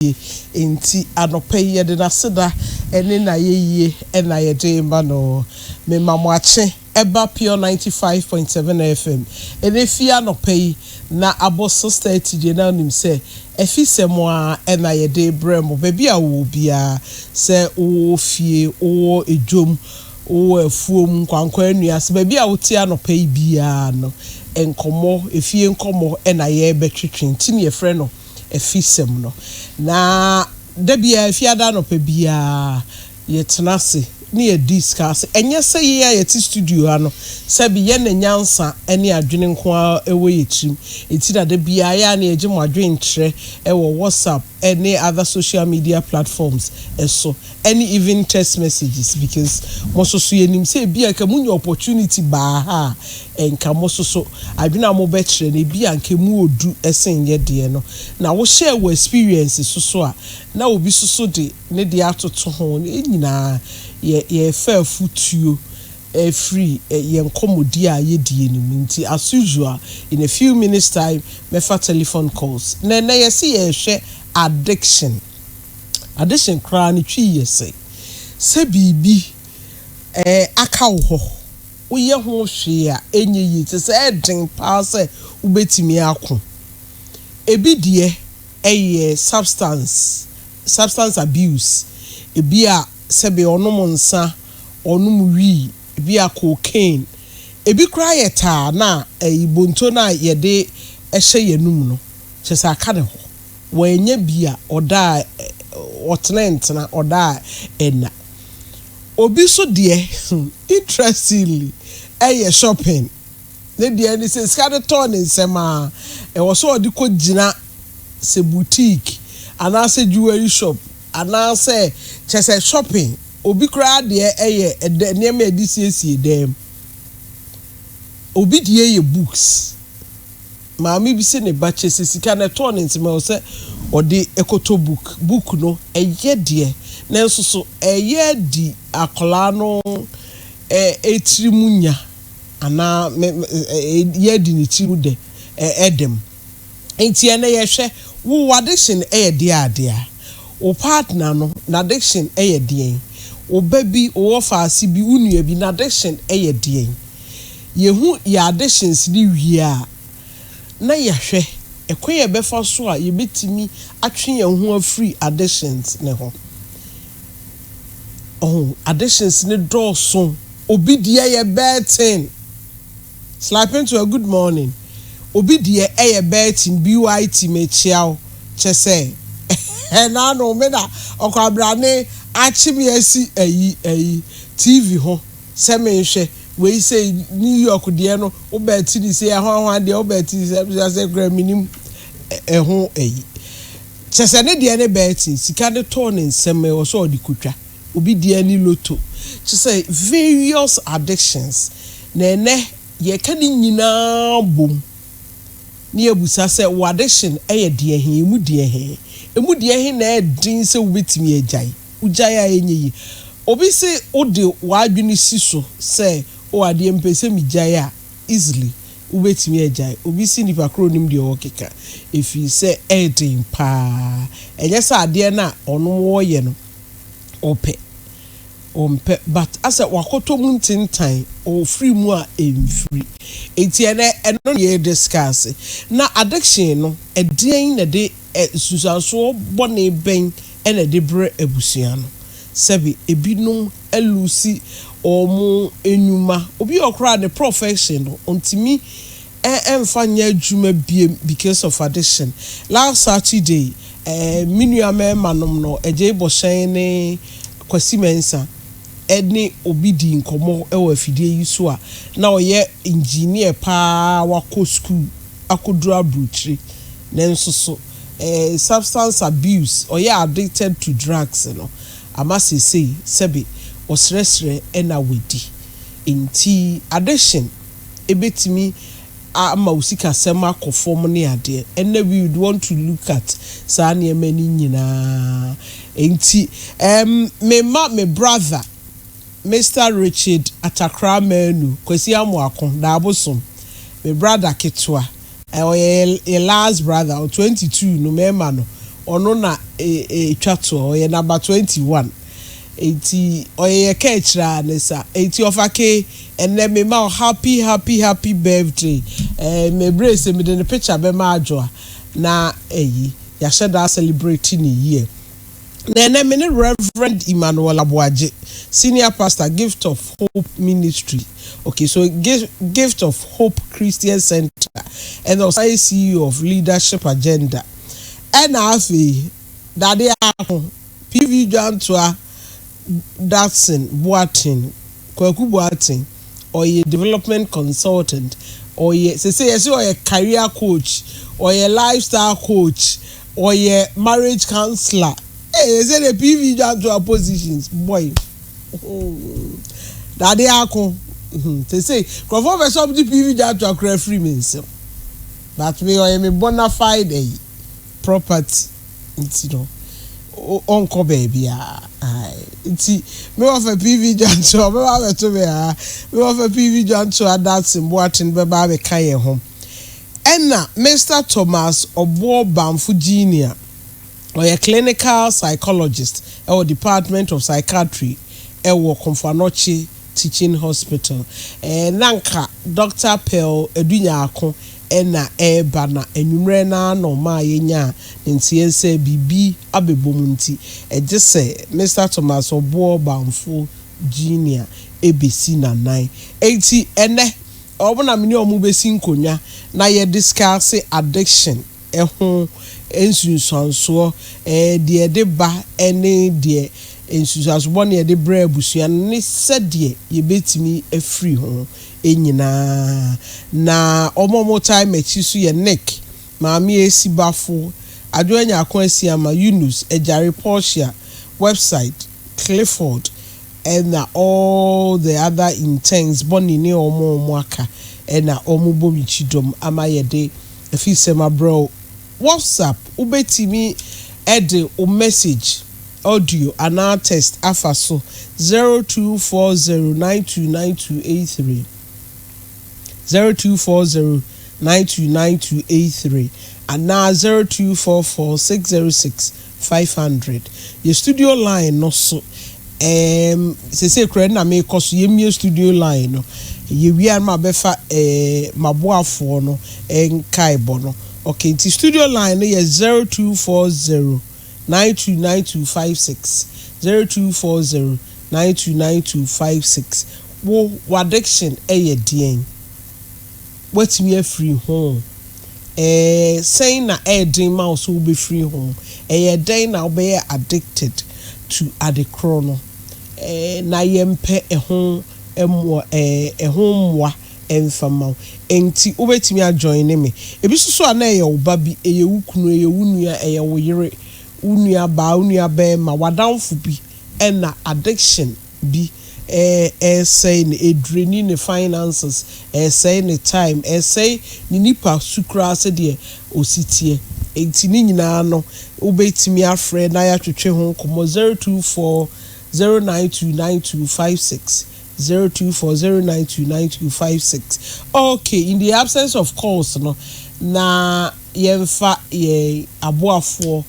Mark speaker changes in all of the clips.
Speaker 1: enti anope ye de na seda ene na ye na ye de mba no me mamwache eba pure 95.7 FM ene fi anope na aboso state je na nim se efisemo a ena ye de brem baby a wo bia se wo fie wo edwom wo afuom kwankwa anua se baby a wo ti anope bia no enkomo efie enkomo ena ye betwetwe ntini ye frɛ no efisem no na debia efiada no pe bia yetenase ni e discuss enye se ye ya ti studio ha no se bi ye na nyansa ene adwene nko a ewe yetrim enti da debia ya na eje mo adwen kire ewo WhatsApp any other social media platforms so any even text messages because mososo yenim se bia ka munye opportunity ba ha enka mososo adwena mo be kire na bia nka mu odu esen ye de no na wo share wo experience so a na obi so de ne de atoto ho ne nyina ye fair futuo free ye nkomodi a ye die ni nti as usual in a few minutes time me fa telephone calls na ye see ye hwe addiction kra ni twi ye se bibi aka wo ho wo ye ho hwe a enye yi te se edin pa se ubetimi akọ ebi die substance abuse ebi a sebe onum nsa onum wi ebi a cocaine ebi kra ye taa na ibonto na ye de ehye yenum no chesa aka ne ho wanya bia oda otnent oda ena obi so de interestingly shopping ne de ni se skade ton nsema wo so odi ko gina se boutique ana se jewelry shop ana se chese shopping obi kra de niam edisiesie dem obi de ye books maami bi se ne ba chese sika na ton nsema o se odi ekoto book no eye de na nso so eye di akola no etirimunya ana ye di ni tiru de edem enti ene ye hwe wo addiction de adea o partner no na addiction de o baby o offer bi unua bi na addiction de yehu ya addictions ni wia na ye hwe ekoye befa so a ye betimi atwe ye ho afree addictions ne ho addictions ne dawson obi die ye betting slapping to a good morning obi die betting BYT mechiao chese na no me na okwabrane achimi asi ayi TV ho se me hwe we say New York die no o bet ni say ho de o bet say gra minim ho ayi chese ne die ne betting sika de ton nsem e wo so odi kutwa obi die ni lotto chese various addictions na ne ye ka ni nyina bom ni ebusa se wo addiction ye de he emu de he na edin se wo betimi agyan ugyan a enye yi obi se o de wadwini siso se o ade mpese mi gyan a easily wo betimi agyan obi si nipa kronim de o keka efi se edin pa enye se ade na ono wo ye no ope but asa wakoto muntintan o free mu a free enti eno ye discuss na addiction no edin na de susanso bone ben ena de bre abusua no sebi ebinom elusi omo enuma obi okra the profession no ontimi emfa nya adwuma biem because of addiction last Saturday minua manom no eje boshen ne kwasi mensa eni obi di nkomo ewa fidie yi so a na oye engineer pa wako school akodura bruchri nenso so substance abuse oye addicted to drugs no amase say sebi osresre ena wedi enti addiction ebetimi ama usika sema konform ne ade and we would want to look at sa na many nyina enti me brother Mr. Richard Atakra Menu kwesi amuakon da abosom me brother ketwa your last brother 22 no mema no ono na twato oye number 21 enti oye kechra nesa enti ofake enne me ma happy birthday me brace me the picture be ma adwo na ya sheda celebrating year na enne me Reverend Emmanuel Abuaje, senior pastor, Gift of Hope Ministry. Okay, so Gift of Hope Christian Center, and also CEO of Leadership Agenda. And afi dade akon PV Jantua Datson Boatin Kwaku Boatin or a development consultant or ye say or a career coach or a lifestyle coach or a marriage counselor. Hey, say the PV Jantua positions boy. Dade akon they say Crawford versus the PV Jantua cry free means but me or me bona fide property you know uncle baby it's me of a PV Jantua me have to me of a PV Jantua that's in Boatin beba be kaye home enna Mr. Thomas Obo Bamfu Junior or a clinical psychologist or department of psychiatry Komfanochi Teaching Hospital nanka Dr. Pearl Edunyako ena bana enwumre na no ma yenya ntiense bibi abebomunti ejese Mr. Thomas Obo Bamfu Junior ebesi na 9 80 ene obuna mini omu besi nkonya na ye discuss addiction ho ensunsanso de ba ene de ensunsanso bone de bra abusua ne sede ye betimi afri ho enyina na omomo time echisu ye neck maami esibafo adoanya akwasi ama Yunus ejare Portia website Clifford and all the other intents boni ni omo aka and omo bomichidom ama yede efisema bro WhatsApp ubetimi ede o message audio and our text afaso 0240929283 0240929283 and now 0244606500 your studio line no so say credit na me cause ye studio line no ye wi an ma befa maboafo no enkaibo no okay the studio line no ye 0240929256 0240929256 wo addiction ye dien what me free home saying na din ma so be free home den na be addicted to adekrono na yempe ehon mwa enfama enti obetimi ajoin me ebi so na ye oba bi eye wukunu eye wunua eye woyere unua ba unua be ma wadanfo bi na addiction bi say ne draining the finances say ne time say ni nipa sukra se de ositie enti ni nyina no obetimi afre na ya twetwe ho komo 0240929256 0240929256 okay in the absence of calls no na yemfa ye aboafo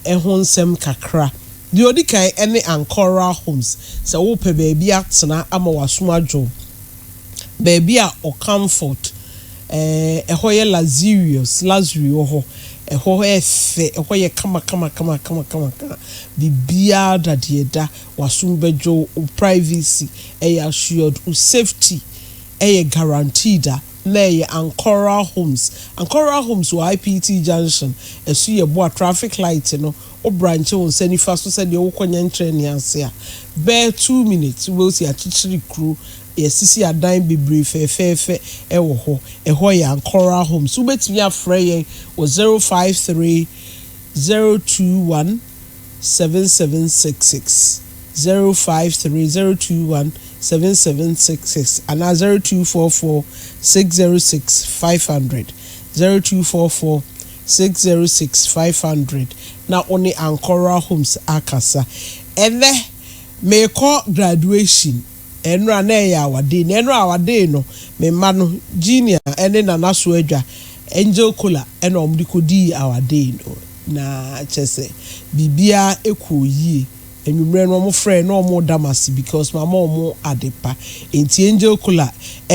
Speaker 1: ehonsem kakra the odikai any Ancora homes so wo pe baby atena ama wasomadwo baby a o comfort ehoye luxurious ho eho efe ehoye kama bibia dadieda wasumbejo privacy assured safety guaranteed na Ancora homes wo IPT junction esu ye boa traffic light no o branch on senifa so said wo konya ntreni ase a be 2 minutes we see achichiri crew yesisi adan bebre fefefe ewo ho ye Ancora homes so betimi afre yen wo 053 021 7766 053 021 7766 and 0244 606 500 0244 606 500 na only Ancora homes akasa ene me call graduation enra na ya awade na enra awade no me ma no junior ene na naso adwa angel kola ene omdi kodi awade no na kyese bibia ekoyi enwumre no mo frɛ no mo damasi because mama mo adepa enti angel kula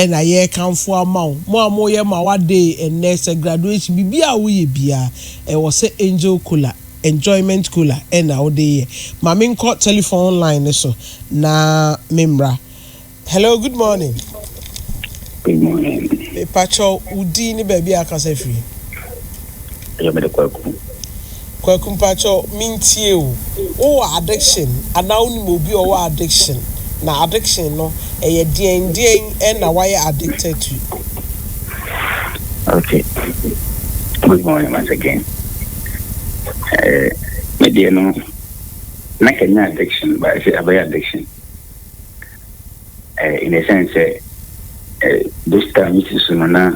Speaker 1: na ye kanfo ama mo amo ye ma wade next graduation bibia wo ye bia wo se angel kula enjoyment cooler na wo de mama nko telephone line so na memra. Hello, good morning.
Speaker 2: Good morning.
Speaker 1: Pacho udi ni baby akasa free.
Speaker 2: Yo me de kwaku.
Speaker 1: Kwaku pacho mintie o addiction ana uni mo bi o addiction na addiction no eye dien na why addicted to.
Speaker 2: Okay. Good morning once again. Maybe no na kenya addiction but it's a addiction. In a sense this time is na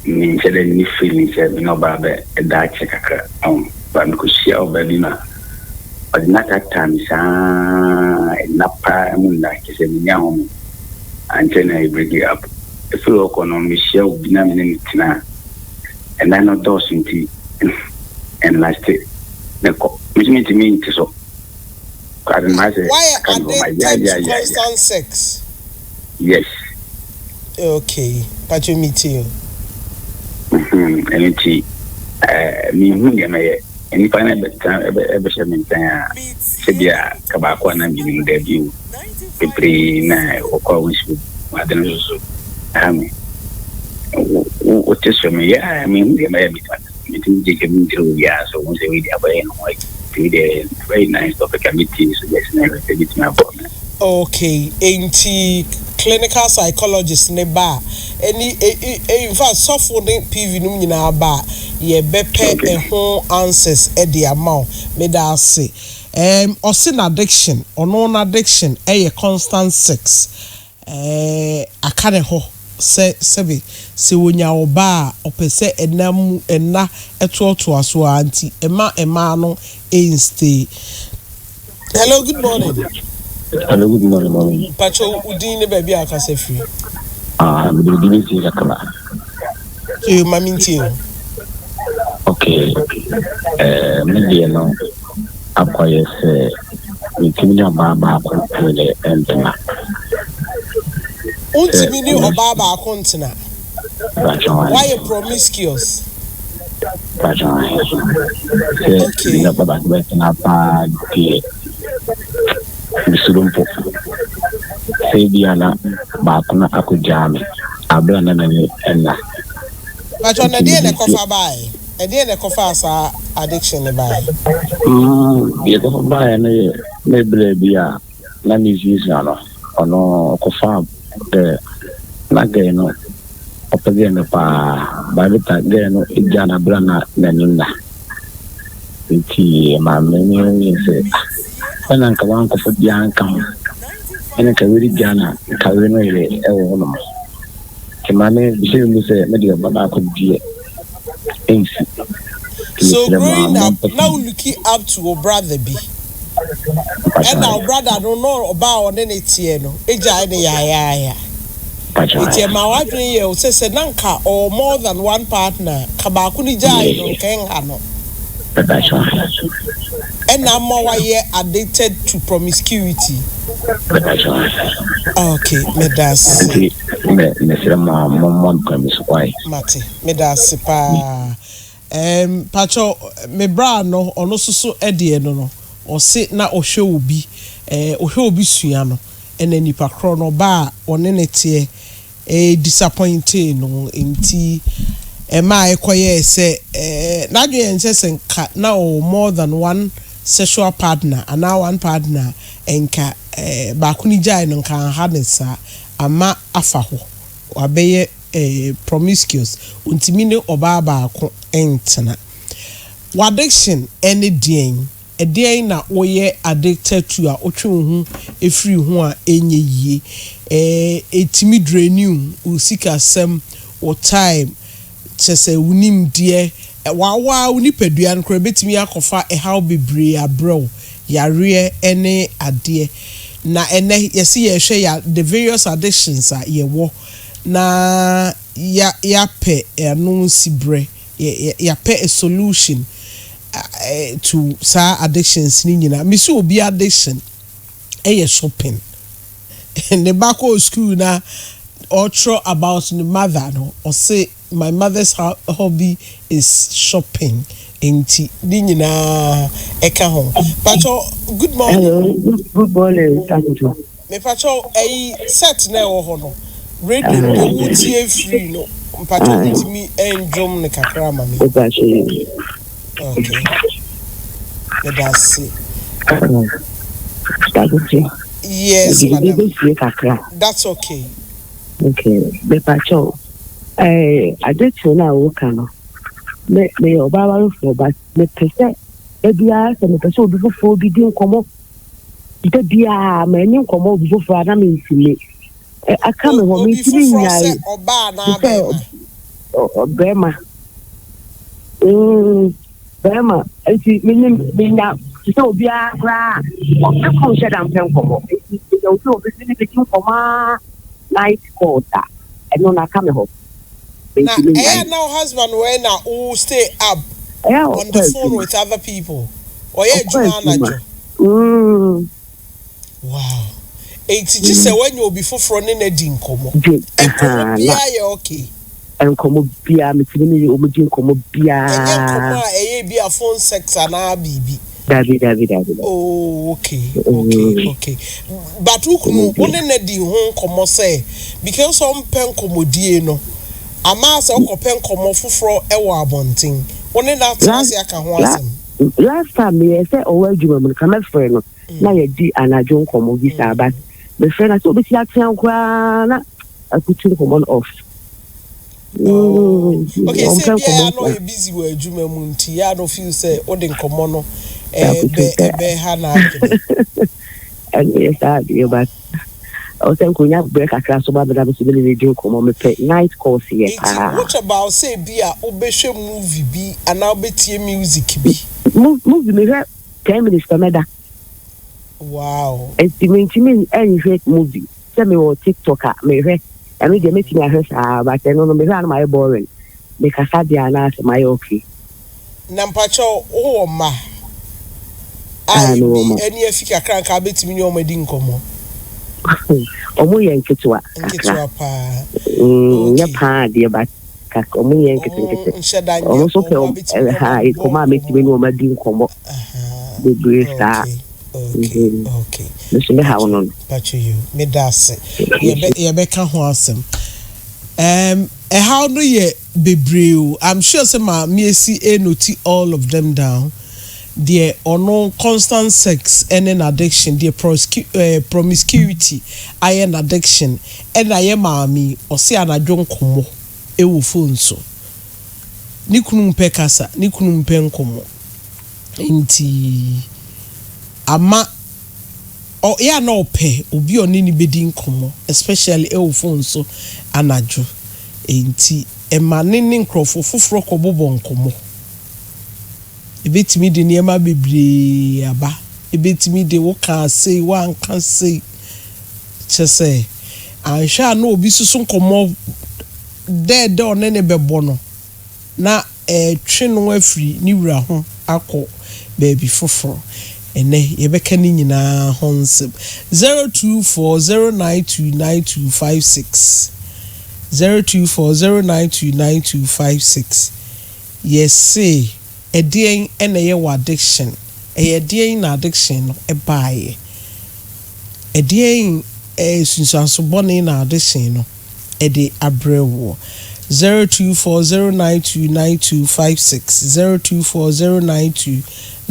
Speaker 2: means that any feelings no baba a dark kakra but because she already na but not that time sa na pa mun na ke se nya hom until I bring it up if you look on Michelle bina na and I not those into and last the mean to so
Speaker 1: why addicted to constant sex?
Speaker 2: Yes.
Speaker 1: Okay, but you meet you.
Speaker 2: And it's me who am I any final ever shaman Sibia Kabako and I'm giving their view. People na or wish with Madame what is for me? I mean, we may be meeting through years, so once a week, very nice topic committee suggestion everything with my partner.
Speaker 1: Okay, ain't clinical psychologist ne ba any in fact suffer the PV no nyina ba ye bepe ho answers e de amount me da say osin addiction ono addiction e constant sex akane ho se wonya oba opese enam enna etoto aso anti ema no stay. Hello, good morning.
Speaker 2: Hello, good morning.
Speaker 1: Pacho udin ne baby akasa free.
Speaker 2: We didn't see the color.
Speaker 1: Maminti.
Speaker 2: Okay. Maybe no acquires we can about the end.
Speaker 1: Untimini obaba akontina. Why you promiscuous?
Speaker 2: Okay. Misurumpo Sebiana Bakuna Akujami Ablana Enna.
Speaker 1: But on the day the coffee buy, a day the coffee addiction buy.
Speaker 2: The coffee buy and maybe be a Nanis Yusano or no coffee the Nagano up again the pa by the time Ijana Blana Nanina. It's my menu is when I come on for Bianca and I can really Jana, Carino, Ewono. Kimane, the say, Media Baba could be
Speaker 1: so growing up, now looking up to your brother B. And our brother don't know about any tieno, Eja ya. It's a mawadri, says Nanka or more than one partner, Kabakuni Jai, no Kengano. And now more addicted to promiscuity. Okay, medas. Mate, medas pa. Pacho me bra no ono so edie no o se na ohwe obi sua no ene nipa kro no ba one ne te disappointed no enti ma ekoye se na dwe nse senka na o more than one sexual partner and now one partner enka ba kuni jai no kan hadesa ama afa ho wabeye promiscuous untimi ne oba ba ko entena addiction any dien na oye addicted to a otwe hu efiri hu a enye yie etimi drainu usika sem o time chese unim die wa unipadua nkro betimi akofa how bebre abro yare ene ade na ene yesi ye hwe ya the various addictions a ye wo na ya pe anu sibre ya pe a solution to sa addictions ni nyina me so obi addiction shopping and the back of school na or throw about the mother no or say my mother's hobby is shopping enti ni nyina eka ho pacho good morning.
Speaker 3: Hello, good morning, thank you.
Speaker 1: Me pacho set na wo ho no radio de wutie free no pacho ntimi endrom ne kakra ma me okay that's it. Yes, madam. That's okay.
Speaker 3: Okay, me pacho. I did say na wo kan. Me oba for but me pese e bia se me pese obi fofo bi di nkomo. Ite bia me ni nkomo obi fofo na me nsile. Aka me ho me tiri nya.
Speaker 1: Oba na
Speaker 3: Bema. Bema, enti me nya so bia kra. O ko se dan pen nkomo. O so obi ni be nkomo night quarter. And no na come home.
Speaker 1: Now, now husband when who stay up on the phone with other people. Or wow. It's just say when you be for running a din komo. Okay.
Speaker 3: And komo bia me tini me omudin komo bia.
Speaker 1: And be a phone sex and a BB.
Speaker 3: David.
Speaker 1: Oh, okay. But who can one a din home komo say because some pen komodie no. Ama se okopen komo foforo ewo abonten woni na atase aka ho asem
Speaker 3: last time me say owa adwuma mun kama frɛ no na ye di anajo komo bi sa ba me frɛ na so bi tia tia kwa na akutu komo off
Speaker 1: okay say bia no you busy with adwuma mun ti ya no feel say odin komo no be ha na
Speaker 3: and yes I do but I was saying, "Kunya break across so bad that we should be doing come on me night course here."
Speaker 1: What about say bia obehwe movie bi and now betie music bi?
Speaker 3: Movie me 10 minutes per meda.
Speaker 1: Wow.
Speaker 3: It's me any great movie. Say me on TikTok me re. I mean they make me a but no me my boring. Me kasa dia na my okay.
Speaker 1: Nampacho o ma. Any afika kran ka betimi ni o madi nkomo.
Speaker 3: Omo ye nketewa
Speaker 1: pa
Speaker 3: ya pa dia ba ka omo ye nkete omo so pe ha ikoma metime ni o ma di nkomo de gresa
Speaker 1: okay
Speaker 3: so me ha wono
Speaker 1: pacho you me das ye be ka ho asem how no ye bebreu I'm sure say ma me see noti all of them down there or no constant sex and an addiction there promiscuity I an addiction and I am mommy or say an adjon komo e wo phone so ni kunu mpe kasa ni kunu mpe nkomo nti ama o ya na ope obi oni ni bedi nkomo especially e wo phone so anajo nti e manene nkrofo foforo kobobo nkomo ebetimi de niema bebre aba ebetimi de wo kan say wan kan say chese ansha na obi susu nkomo de onene bebo no na twe no afiri ni wura ho akọ baby foforo ene yebeka ni nyina honsem 0240929256 0240929256 yes say edien ene ye wa addiction edien na addiction no ebaaye edien sunsanso bone na addiction no ede abrewo 0240929256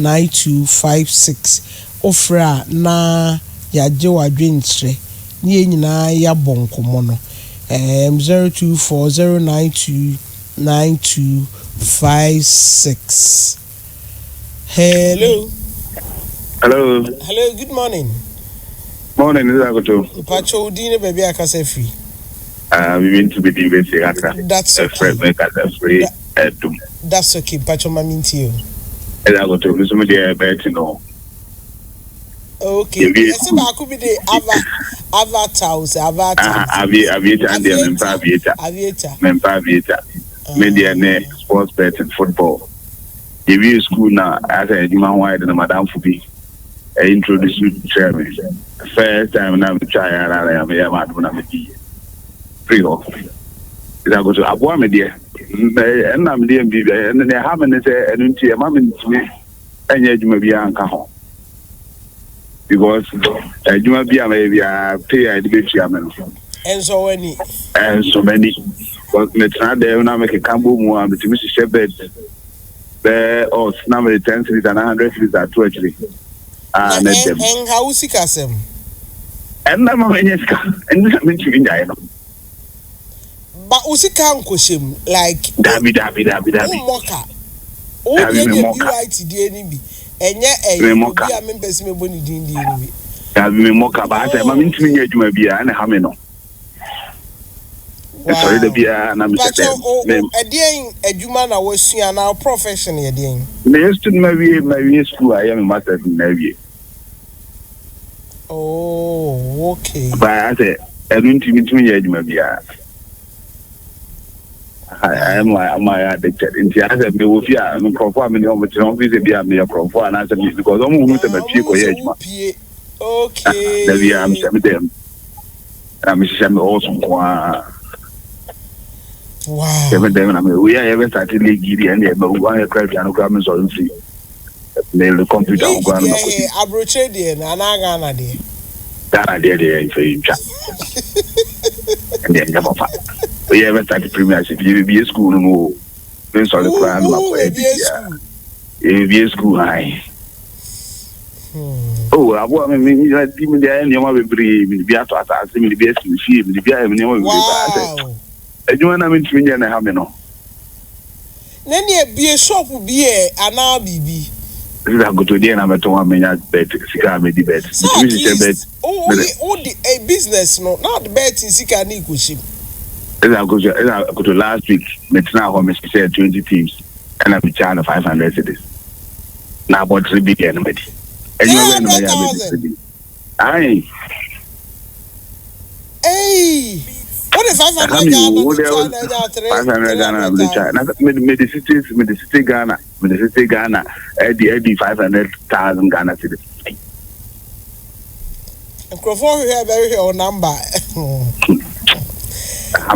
Speaker 1: 0240929256 ofra na yaje wadwentre ni nyina ya bonkomo no 0240929256 hello good morning
Speaker 2: Zagoto
Speaker 1: pacho dine baby akase free
Speaker 2: we mean to be the basic
Speaker 1: that's okay. That's okay pacho maminti you
Speaker 2: Zagoto we some dey bet no
Speaker 1: okay ese ba ku bi de avatar
Speaker 2: aviator media ne sports bet and football If school now, as a demand wide and Madame Fubi, I introduced you to chairman. First time now, try and I am a man when I'm a free off. I go to Abuame, dear, and I'm dear, and then they haven't said, and into a mamma to me, and yet you may be uncle. Because you may be a maybe a pay I debate chairman.
Speaker 1: And so many.
Speaker 2: And so many. But let's not there when I make a cambo more, but to Mrs. Shepherd. There or number 10 cities and 100 cities are two actually. And
Speaker 1: how sick as him.
Speaker 2: And I'm a yes, and this means you know.
Speaker 1: But Usika Kushim, like
Speaker 2: Dabby.
Speaker 1: Moka. Oh, the enemy. And yet, a Moka members may bonny the enemy.
Speaker 2: Dabby Moka, but I'm into me, you may be an Hamino. Sorry, the beer and I'm a
Speaker 1: dear, a human, I was seeing our profession again.
Speaker 2: Next to my school, I am a master in Navy.
Speaker 1: Oh, okay.
Speaker 2: But I said, I don't think me, you may be. I am my addicted. In the other, me will fear and perform in the office be a mere perform and answer me because I'm going to be
Speaker 1: okay.
Speaker 2: There I'm them. I'm also.
Speaker 1: Wow.
Speaker 2: We are ever started giddy and but one craft and grammars on free. The computer on ground.
Speaker 1: I broached it and I got a day.
Speaker 2: That did in French. And then never we ever started premiership. You will be a school no. Based on the plan of a school high. Oh, I want me that even there and you want to be at us as the best in the beer.
Speaker 1: Wow.
Speaker 2: You want to meet me and I have no.
Speaker 1: Then you be a shop will be an RBB.
Speaker 2: I go to the end of a 2 minute bed, cigar made the bed.
Speaker 1: Oh, a business, no, not the bed in Sika Nikushim.
Speaker 2: I go to last week, Metina home is 20 teams, and I'm charging 500 cities. Now, about 3 big enemy. And you know, aye.
Speaker 1: Hey. What if 500
Speaker 2: Ghana, Eddie 500,000 Ghana cities.
Speaker 1: And Crawford here very your number.
Speaker 2: I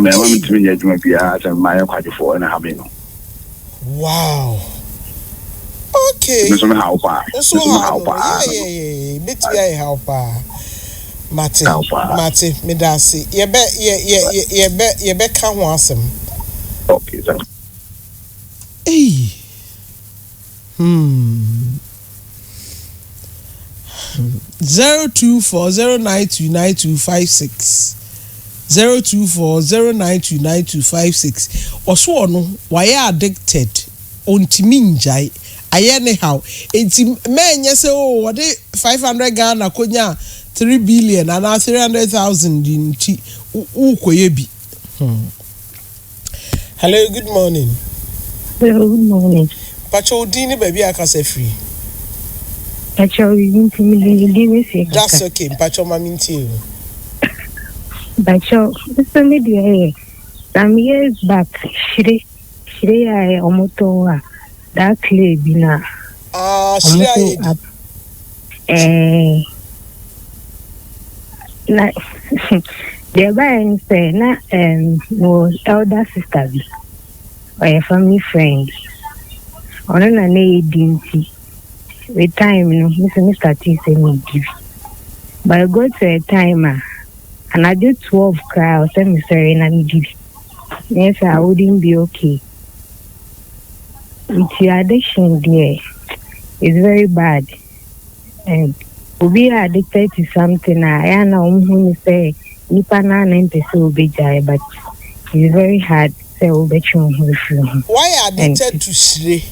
Speaker 2: mean, I want to meet you, my quite before, and I have been.
Speaker 1: Wow. Okay.
Speaker 2: So how far?
Speaker 1: Yeah. Bit how far. Mate, me da si. Ye be ka ho asem.
Speaker 2: Okay, sir.
Speaker 1: Hey. 02409292256 02409292256 Oso no why addicted ontimi njai ayene how enti menye se o wode 500 Ghana konya 3 billion and 300,000 in ukoyebi. Hello, good morning.
Speaker 3: Hello, good morning.
Speaker 1: Pacho dini baby akase free.
Speaker 3: Pacho dini.
Speaker 1: That's okay. Pacho maminti.
Speaker 3: Pacho, this media some years back, she I omoto that clay bina.
Speaker 1: She
Speaker 3: like the guy say na no elder sister bi or a family friend ona na dinti with time no Mr. T say me give but I go to a timer and I did 12 cry say me sorry na me give yes I wouldn't be okay. It's addiction there is very bad and we are addicted to something. I know say nipa na mpese obejai, but it's very hard say obechu.
Speaker 1: Why addicted to shire?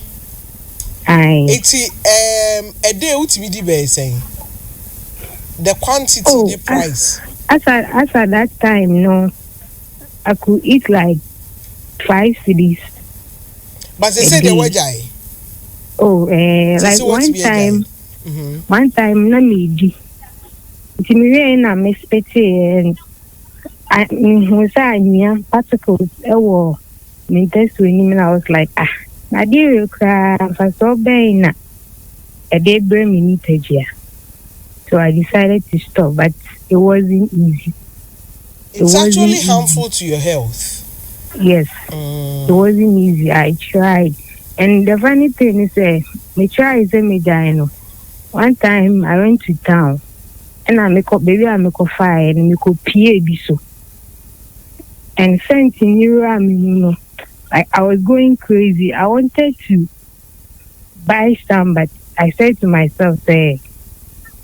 Speaker 1: It's a day utimi di be saying the quantity, the price.
Speaker 3: As at that time, no, I could eat like 5 CDs.
Speaker 1: But they say the wajai.
Speaker 3: Oh, like one time na me nti me na me expect and I was particles me test when I was like
Speaker 4: Na dear cry for so bad a day bring me nitajia. So I decided to stop, but it wasn't easy.
Speaker 1: It's actually harmful to your health.
Speaker 4: Yes, it wasn't easy. I tried. And the funny thing is, me try is a me. One time I went to town and I make up baby, I make up fire and make up PA biso. And sent in Europe, I was going crazy. I wanted to buy some, but I said to myself, say,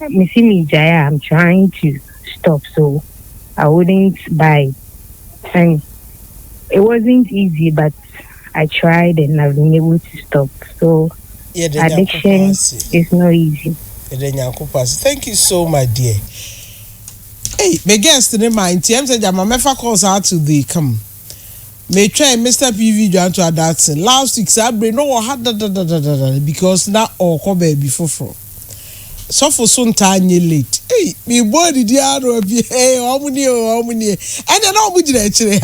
Speaker 4: Missy me Jaya, I'm trying to stop, so I wouldn't buy. And it wasn't easy, but I tried and I've been able to stop. So addiction is not easy.
Speaker 1: Thank you so much, dear. Hey, my guest in mind, TM said, my mefa calls out to the come. May try Mr. PV John to that last week, I bring no had because now all come before from. So for some time you late. Hey, me body dear, hey, how many, and then I'll be actually.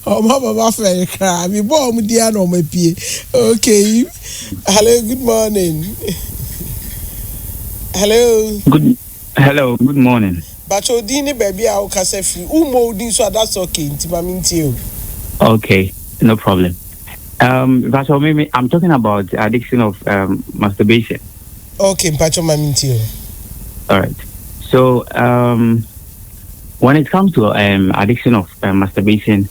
Speaker 1: Oh, Mama, fair cry. Me born dear no my pie. Okay. Hello, good morning.
Speaker 5: Hello, good morning.
Speaker 1: But your dinner baby, I'll cast a few. So that's okay.
Speaker 5: Okay, no problem. But I'm talking about the addiction of masturbation.
Speaker 1: Okay, Pacho Mamintio.
Speaker 5: All right. So, when it comes to addiction of masturbation,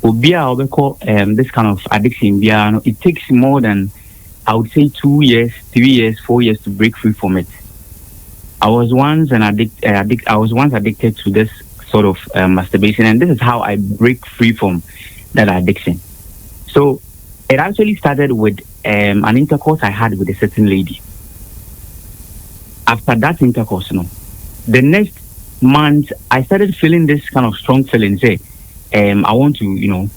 Speaker 5: this kind of addiction, it takes more than, I would say, 2 years, 3 years, 4 years to break free from it. I was once addicted to this sort of masturbation, and this is how I break free from that addiction. So it actually started with an intercourse I had with a certain lady. After that intercourse, the next month I started feeling this kind of strong feeling. Say, I want to,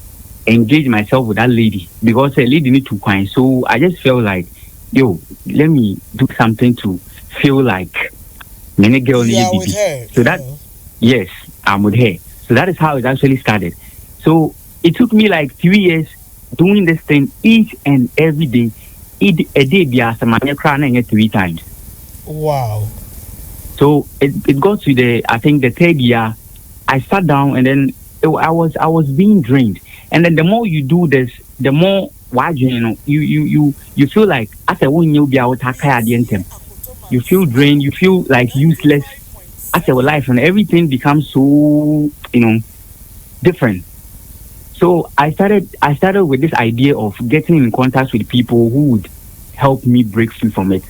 Speaker 5: engage myself with that lady because a lady need to cry. So I just felt like, let me do something to feel like many girl need to be. So that, yes, I'm with her. So that is how it actually started. So it took me like 3 years doing this thing each and every day. A day be as a crying 3 times.
Speaker 1: Wow.
Speaker 5: So it got to the 3rd year. I sat down and then I was being drained. And then the more you do this, the more you feel like as a one you be out you feel drained, you feel like useless as a life, and everything becomes so different. So I started with this idea of getting in contact with people who would help me break free from it.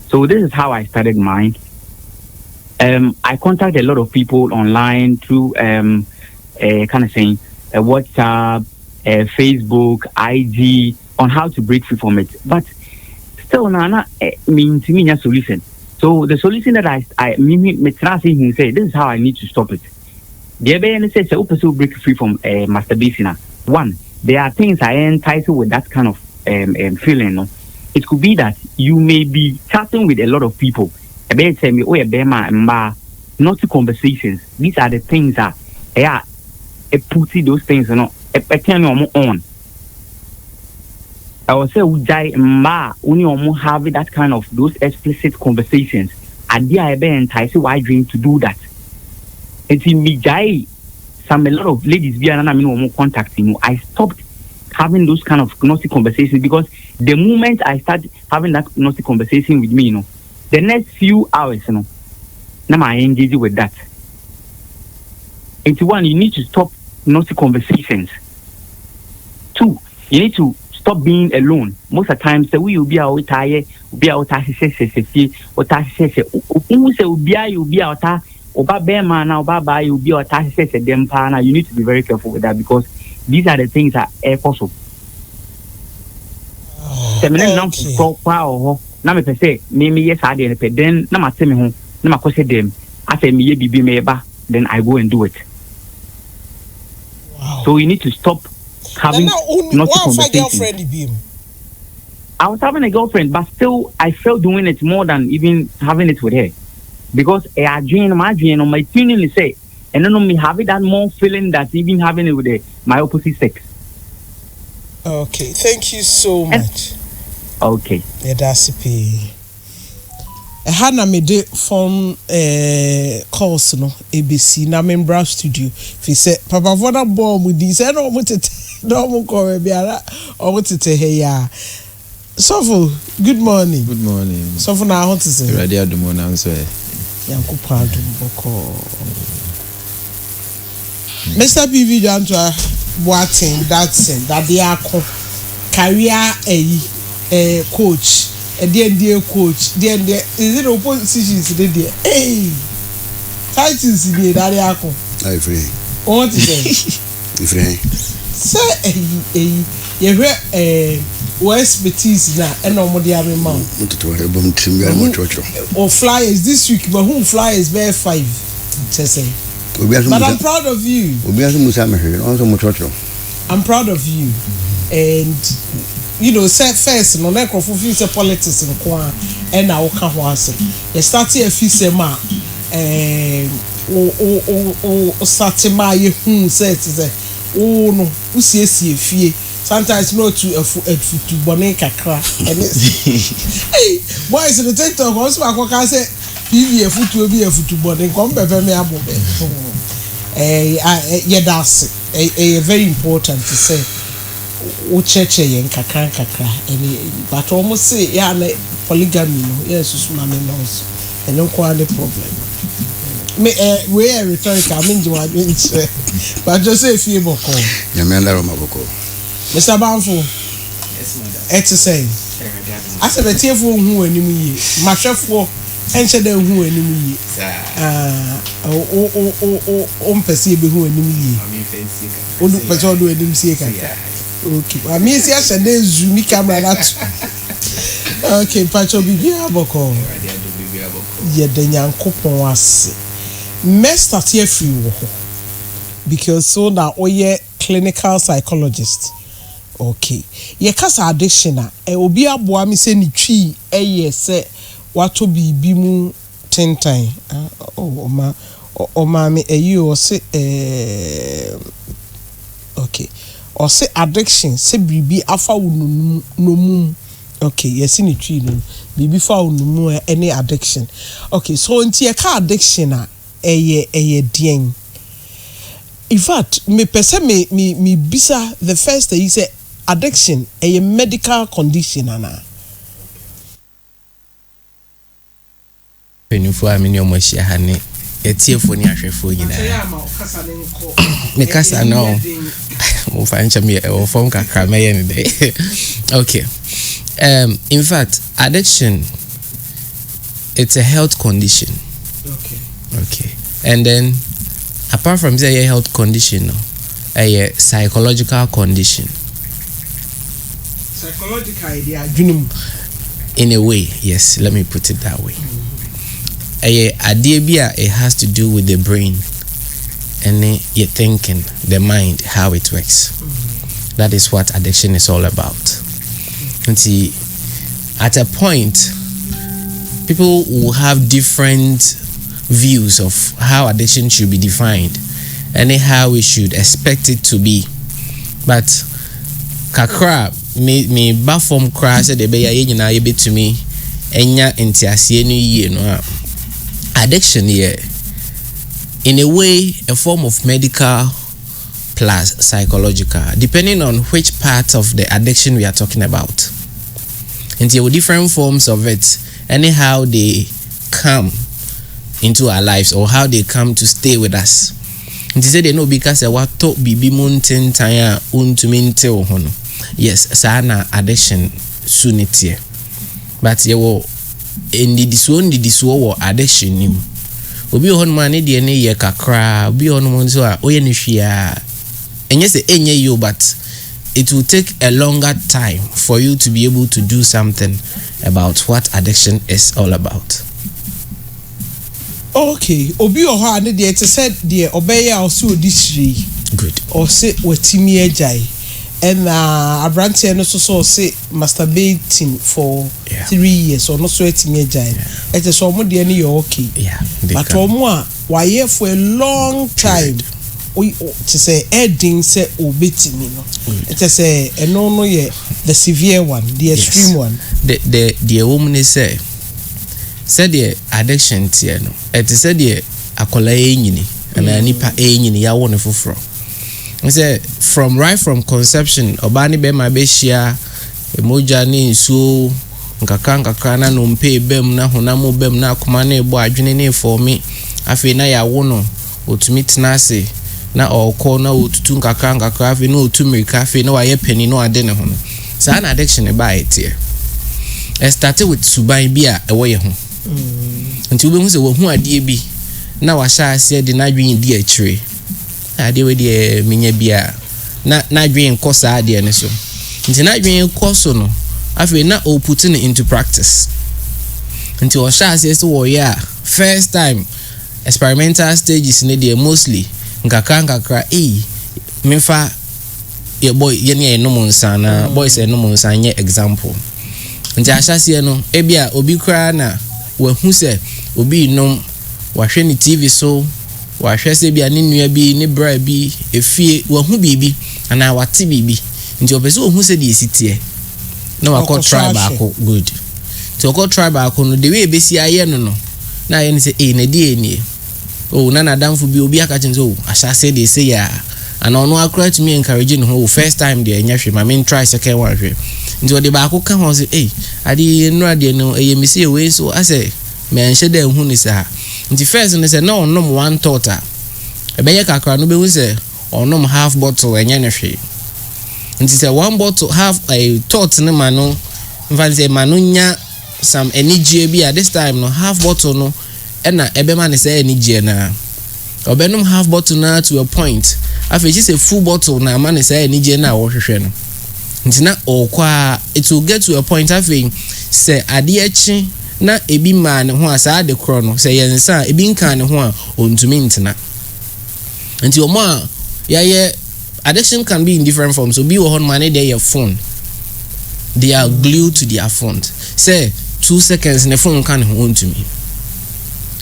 Speaker 5: So this is how I started mine. I contacted a lot of people online through WhatsApp, Facebook, IG on how to break free from it. But still, Nana means me a solution. So the solution that I say, this is how I need to stop it. The other says, "Open break free from masturbation." One, there are things I entitled with that kind of feeling. No? It could be that you may be chatting with a lot of people. Not conversations. These are the things that putty those things, turn on. I would say only have that kind of those explicit conversations. And there I entice why dream to do that. It's in me a lot of ladies contacting. I stopped having those kind of naughty conversations because the moment I start having that naughty conversation with me, the next few hours, now I engage with that. It's one, you need to stop naughty conversations. 2, you need to stop being alone. Most of the time, say we will be out tired, be out you need to be very careful with that because these are the things that are possible. Now me say me yes I did then na ma tell me ho na ma kwese dem after me ye bibi me ba then I go and do it.
Speaker 1: Wow.
Speaker 5: So you need to stop having not
Speaker 1: girlfriend.
Speaker 5: I was having a girlfriend, but still I felt doing it more than even having it with her because I dream my tuning is say and then me having that more feeling that even having it with my opposite sex.
Speaker 1: Okay, thank you so much.
Speaker 5: Okay.
Speaker 1: Yeah, that's it. Hana me de phone course no ABC na membra studio. Fi say papa fona bomb with this no mo tete no mo ko biara o mo tete he ya. Sofo, good morning.
Speaker 6: Good morning.
Speaker 1: Sofo na ho tese.
Speaker 6: Ready adumo na nso e.
Speaker 1: Yankopa adumboko. Mr. PV Jantwa Boating that they are career coach. Dear coach, dear is it oppositions there? Hey, titles in the Dariako.
Speaker 7: I free.
Speaker 1: What is it?
Speaker 7: Free.
Speaker 1: Say, you hear what expertise now and no more the army man. Or flyers this week, but whom flyers bear 5? Say. But I'm proud of you. I'm proud of you. And you know, say first, no like of future politics in Kwa and now can was it. Started a few sema starting my says oh no, who see fee. Sometimes no to bonnet kakra and hey, boys in the TikTok also I say PV a foot will be a foot bonnet come back me abo. Yeah, that's a very important to say. Ucheche yen kakra and but almost say yeah like polygamy no yes mama no so and no quite problem me we are rhetorical mean you are doing but just say if you boko
Speaker 7: Yamela Maboko
Speaker 1: Mr. Banfo
Speaker 6: Yes madam
Speaker 1: et say I said the tiefo hu anim yi mahwefo enche da hu anim yi o mpese be hu anim yi
Speaker 6: ami fancy
Speaker 1: o du pese o do anim sie ka okay, I mean, yes, and then zoom camera. Okay, Pacho Bibi Aboko. Yeah, the young couple was messed start here free because so now we clinical psychologist. Okay, ye kasa addiction obi aboa mi se ni twi say what to be bimu 10 time. Oh ma me you say okay. Or say addiction say bibi afa no mum okay yes in tree no bibi fa no mum any addiction okay so nti e ka addiction eye dien in fact me pese me bisa the first thing you say addiction a medical condition ana
Speaker 8: penufo amini omohia hane etiefo ni ahwefo nyina me kasa no mo fancha me o form kakra me yen dey okay in fact addiction it's a health condition okay and then apart from say a health condition a psychological condition in a way yes let me put it that way idea it has to do with the brain and your thinking, the mind, how it works. That is what addiction is all about. And see, at a point, people will have different views of how addiction should be defined and how we should expect it to be. But kakra me bafom kra say de be ya nyina ye betumi enya entiasie no yie no addiction here in a way a form of medical plus psychological depending on which part of the addiction we are talking about. And there are different forms of it and how they come into our lives or how they come to stay with us. And they say they know because what to bibi mountain tanya untuminte hono. Yes, sana addiction sunity. But you will in the diswo addiction nim. Obi hon man de ne ye kakra, obi hon mo so a oye ne hwia. Enye se enye you but it will take a longer time for you to be able to do something about what addiction is all about.
Speaker 1: Okay, obi o ha ne de it said de obey also disri.
Speaker 8: Good.
Speaker 1: Or say wetimi ejai. And Abranti no so say masturbating for 3 years or no so wetimi ejai. It is so mo de ne you okay.
Speaker 8: Yeah.
Speaker 1: But omo a why for a long time. to say heading say obetimi no it say eno no ye the severe one the extreme one
Speaker 8: the woman is say the addiction tie no it say the akola enyini na nipa enyini ya won foforo say from right from conception obani be ma be shia emoja ni nsuo nkaka na no mpe bem na honam bem na akoma na ebo adwene ne for me afi na ya wono otumi tenase na okọ na otutu nkaka afi na otumirika afi na waye pani no ade ne ho no sa na addiction e ba etie it started with suban bi a ewo ye ho nti wo be hu se wo hu ade bi na wa sha ase de na dwen di akire ade we de menya bi a na dwen kosa ade ne so nti na dwen koso no afi na o put it into practice nti o sha ase so wo ya first time experimental stages in there mostly nkaka mefa ye boy ye ne no monsana boys no monsanya example nti ahase no ebia obi kra na wahu se obi nom wahwe ni TV so wahwe se bia ne nua bi ne bra bi efie wahu bibi ana wate bibi nti opese ohu se de esitie na wakọ tribe ako good to okọ tribe ako no the way besi aye no na aye ni se na die ni oh na damfo bi obi aka chin so ahase de say ya and ono akra to me encouraging ho first time there nya hwe ma me try second one hwe nti odi ba ko ka ho say ade no ade no eye me say we so ase me anhye da hu ni sa nti first no say na onom one thought ebeye kakra no be hu say onom half bottle enya ne hwe nti say one bottle half a thought ne ma no mfa say ma no nya some energy bi at this time no half bottle no ena ebe ma ne say energy na obenum half bottle na to a point afi she say full bottle na ma ne say energy na wo hwehwe no nti na okwa it will get to a point afi say ade achi na ebi ma ne ho asa de kro no say yensa ebi nka ne ho a ontumi ntina nti omo a ya addiction can be in different forms. So be on money there your phone. They are glued to their phones. Say 2 seconds and the phone can hold to me.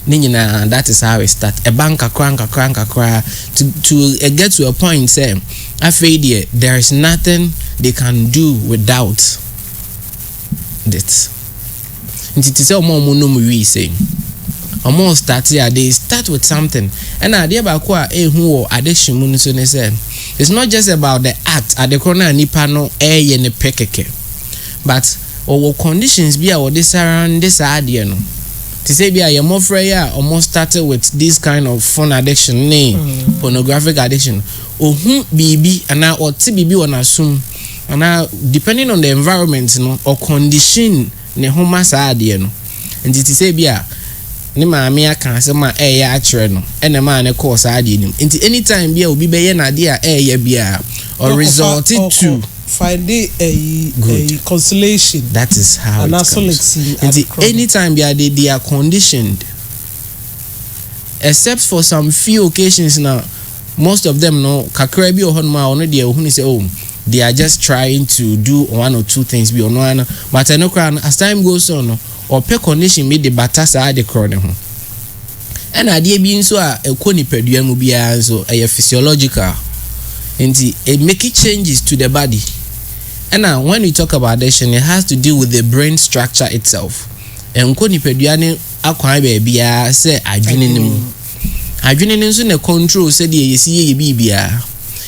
Speaker 8: Nina, that is how it start. A bank crank to get to a point say I feel there is nothing they can do without that. And it is all more we saying. Almost they start with something. And idea about who addiction mun so ne say it's not just about the act at the corner nipa no ye ne pekeke but our conditions be our this around this idea no to say be a more freya almost started with this kind of phone addiction pornographic addiction ohun bibi ana oti bibi wona sum ana depending on the environment no or condition ne homa sa idea no and it say be a ni maame aka asema ya akire no ene ma ne course ade nim nti anytime bia obi be ye na de ya bia or result to
Speaker 1: find a consolation.
Speaker 8: That is how it comes. Nti anytime bia they are conditioned except for some few occasions now most of them no kakra bi ohon ma ono de ohun say oh they are just trying to do one or two things bi ono but no kran as time goes on no or per condition made the batasa de crone ho and ade bi nso a ekoni padua mu bia so a physiological and it make changes to the body and now when we talk about addiction it has to do with the brain structure itself and koni padua ne akwan ba bia say adwene ne nso na control say the yesi ye bibia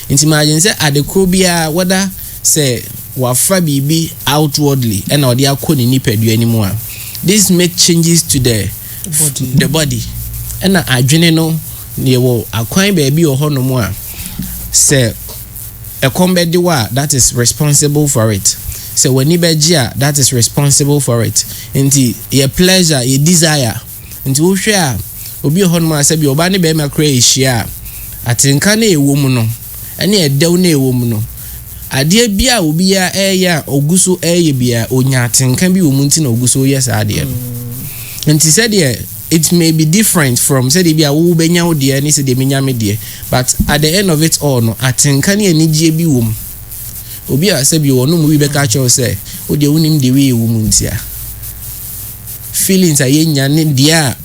Speaker 8: nti imagine say adekro bia whether say wafa bibi outwardly and or they akoni ni padua ni mu a this make changes to the body and adwene no ne wo akwan ba bi o hono mu a say a comedy wa that is responsible for it so when ibegia that is responsible for it nti your pleasure your desire nti wo hwe a obi hono mu a say bi oba ne be ma kra ehia atenka na ewo mu no ene edew na ewo mu no ade bia obi ya eya oguso eye bia onya atenka bi wo mu nti na oguso yes ade nti said there it may be different from said bia wo benya wo de ni said de menya me de but at the end of it all no atenka na anigye bi wo mu obi a say bi wo no mu bi be ka cho say o de wonim de we wo mu nti a feelings ayenya ne de a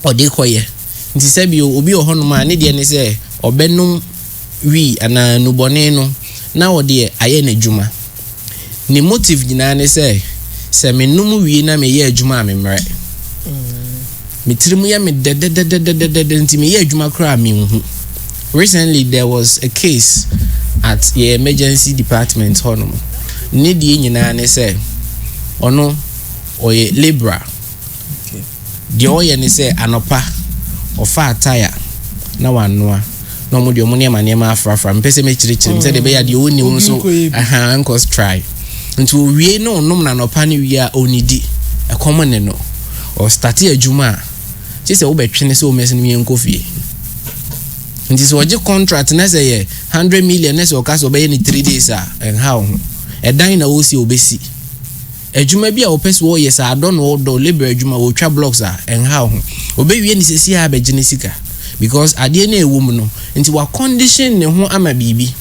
Speaker 8: o de koye nti say bi obi o hono ma ne de ne say obenum wi ana nubone no na ode aye na adwuma ni motive nyina ne se menum wi na me ye adwuma amemre mitirimu ya me de nti me ye adwuma kra me hu. Recently there was a case at the emergency department honum ne die nyina ne se ono oye libra de oye ne se anopa ofa ataya na wanoa no mo de omo ne ma afrafra mpese me chirichiri se de be ya de oni mu so ankos try nti owie no onom na anopa ne wi a onidi ekomo ne no o start adwuma che se wo betwene se o mesi ne yenkofie nti so oje contract na say 100 million na so ka so be ni 3 days and how edan na wo si obesi adwuma bi a wo pese wo yes adon wo do labor adwuma wo twa blocks and how obewie ni sesi ha be gene sika because ade na ewum no nti wa condition ne ho ama bibi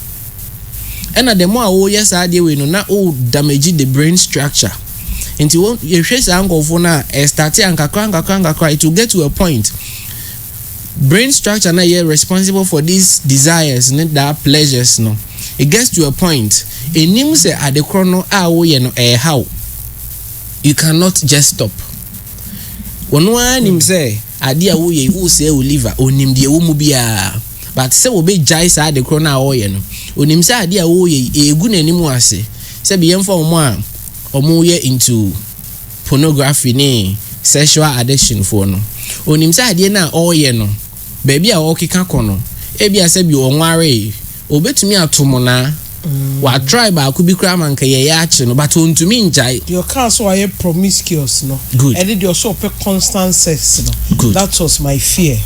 Speaker 8: ena the more wo yes ade we no na o damage the brain structure nti wo ye hwe sa ankofo na start ankakra it will get to a point brain structure na ye responsible for these desires and that pleasures no it gets to a point enim say adekro no a wo ye no how you cannot just stop wono anim say ade a wo ye wo say o liver onim de wo mu bia but say wo be jai say adekro na wo ye no onim say ade a wo ye egu nanim ase say be yemfa omo ye into pornography ne sexual addiction for no onim say ade na o ye no baby a okika kono ebi ase bi onware obetumi atomo na wa try ba ku bi kra man ka ye ya ache no but ontumi njai
Speaker 1: your car so I promiscuous no and it your so constant sex no
Speaker 8: good.
Speaker 1: That was my fear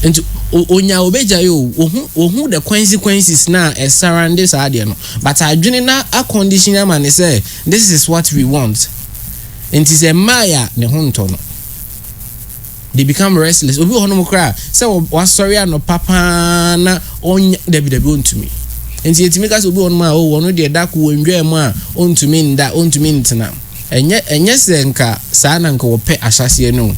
Speaker 8: and onya obeja yo ohu the consequences na surround this ade no but adwene na a condition man say this is what we want and it is a maya ne honto no they become restless obi hono kra say was sorry no papa na on debi ontumi enti etimi ka so obi hono ma o wono de da ko wondwe mu a ontumi nda ontumi ntena enye se nka saa na nka wo pe ahyase no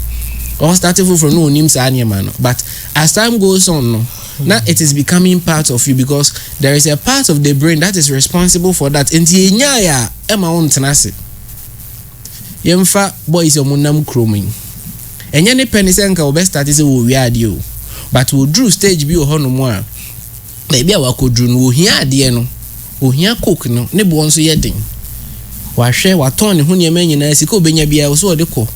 Speaker 8: or starting from no nim saa ne ma no but as time goes on no now it is becoming part of you because there is a part of the brain that is responsible for that enti enya ya ema ontena se yemfa boys omunam kroming enye ne penny say nka obe start say wo wi ade o but wo drew stage bi o hono mu a baby a wakodru no ohia ade no ohia cook no ne bo nso ye den wa hwe wa ton ne ho ne manyina sika obenya bia wo so ode ko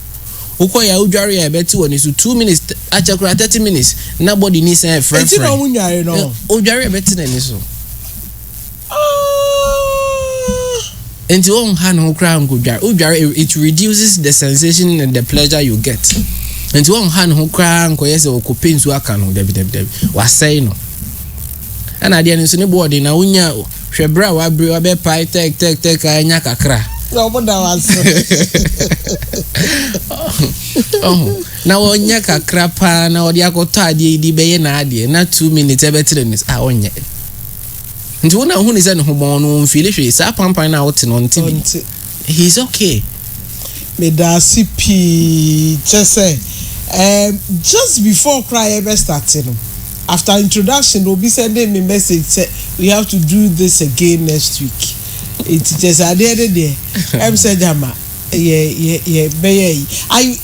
Speaker 8: ukoya udware ya beti woni so 2 minutes achakura 30 minutes na body ni say friend
Speaker 1: eti na munware no
Speaker 8: udware beti na ni so enti on han ho kra udware it reduces the sensation and the pleasure you get enti on han ho kra nko yese okopensu aka no debi wa say no ana dia ni so ne body na unya hwebra wa bre wa be pai tek anya kakra
Speaker 1: no boda was
Speaker 8: na wonya kakra pa na odi akoto ade di beye na ade na 2 minutes ebetre ni onye nti wona hu ni se ne ho bon no feel hwe sa pampan na wote no nti he's okay
Speaker 1: me da cp just before cry ever started after introduction they'll be sending me message say we have to do this again next week. It's just at the end of the day I'm saying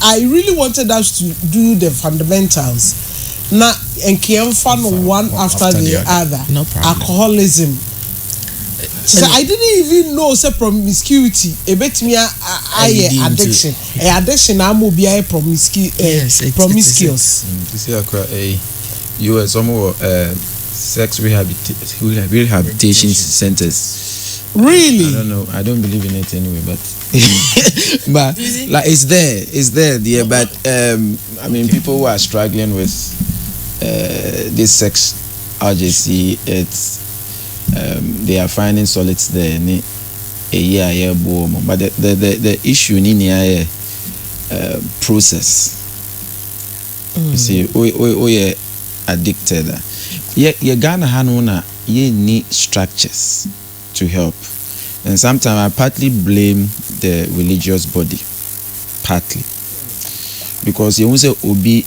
Speaker 1: I really wanted us to do the fundamentals na and fun one after the other.
Speaker 8: No problem.
Speaker 1: Alcoholism. So I didn't even know say promiscuity a bit me addiction. Addiction am be promiscuous.
Speaker 6: This is US some sex rehabilitation centers.
Speaker 1: Really?
Speaker 6: I don't know. I don't believe in it anyway, but but like it's there, yeah. But I mean, people who are struggling with this sex urgency, it's they are finding solace there. But the issue in the process. You see, we addicted. Yeah, Ghana hanuna ye need structures to help, and sometimes I partly blame the religious body, partly because you won't say obi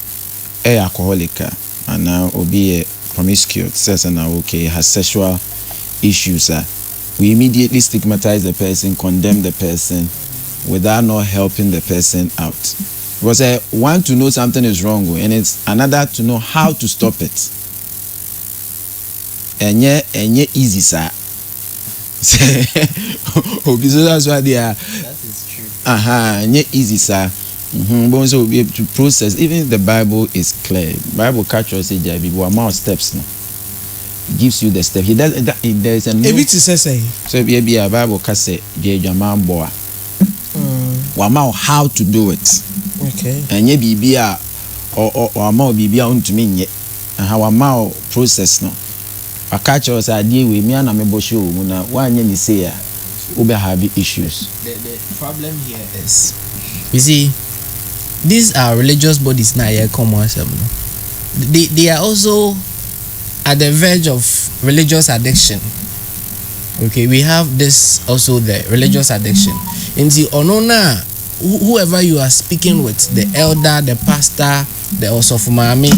Speaker 6: a alcoholic and now obi a promiscuous, says and okay, has sexual issues, we immediately stigmatize the person, condemn the person, without not helping the person out. Because one to know something is wrong, and it's another to know how to stop it. And yeah, easy, sir. So that's why they are.
Speaker 8: That is true.
Speaker 6: And yeah, easy, sir. But so be able to process. Even the Bible is clear. Bible catches it. There be amount of steps now. It gives you the step. He does. There's a no.
Speaker 1: Everything says say.
Speaker 6: So be a Bible can say the man boy. Amount how to do it.
Speaker 1: Okay.
Speaker 6: And yeah, be a or amount be on to me yet. And how amount process now. A catch us idea with me and I'm able to show when one year say we have issues.
Speaker 8: The problem here is, you see, these are religious bodies now. Yeah, come on, they are also at the verge of religious addiction. Okay, we have this also there, religious addiction. In the onona, whoever you are speaking with, the elder, the pastor, the osofumami,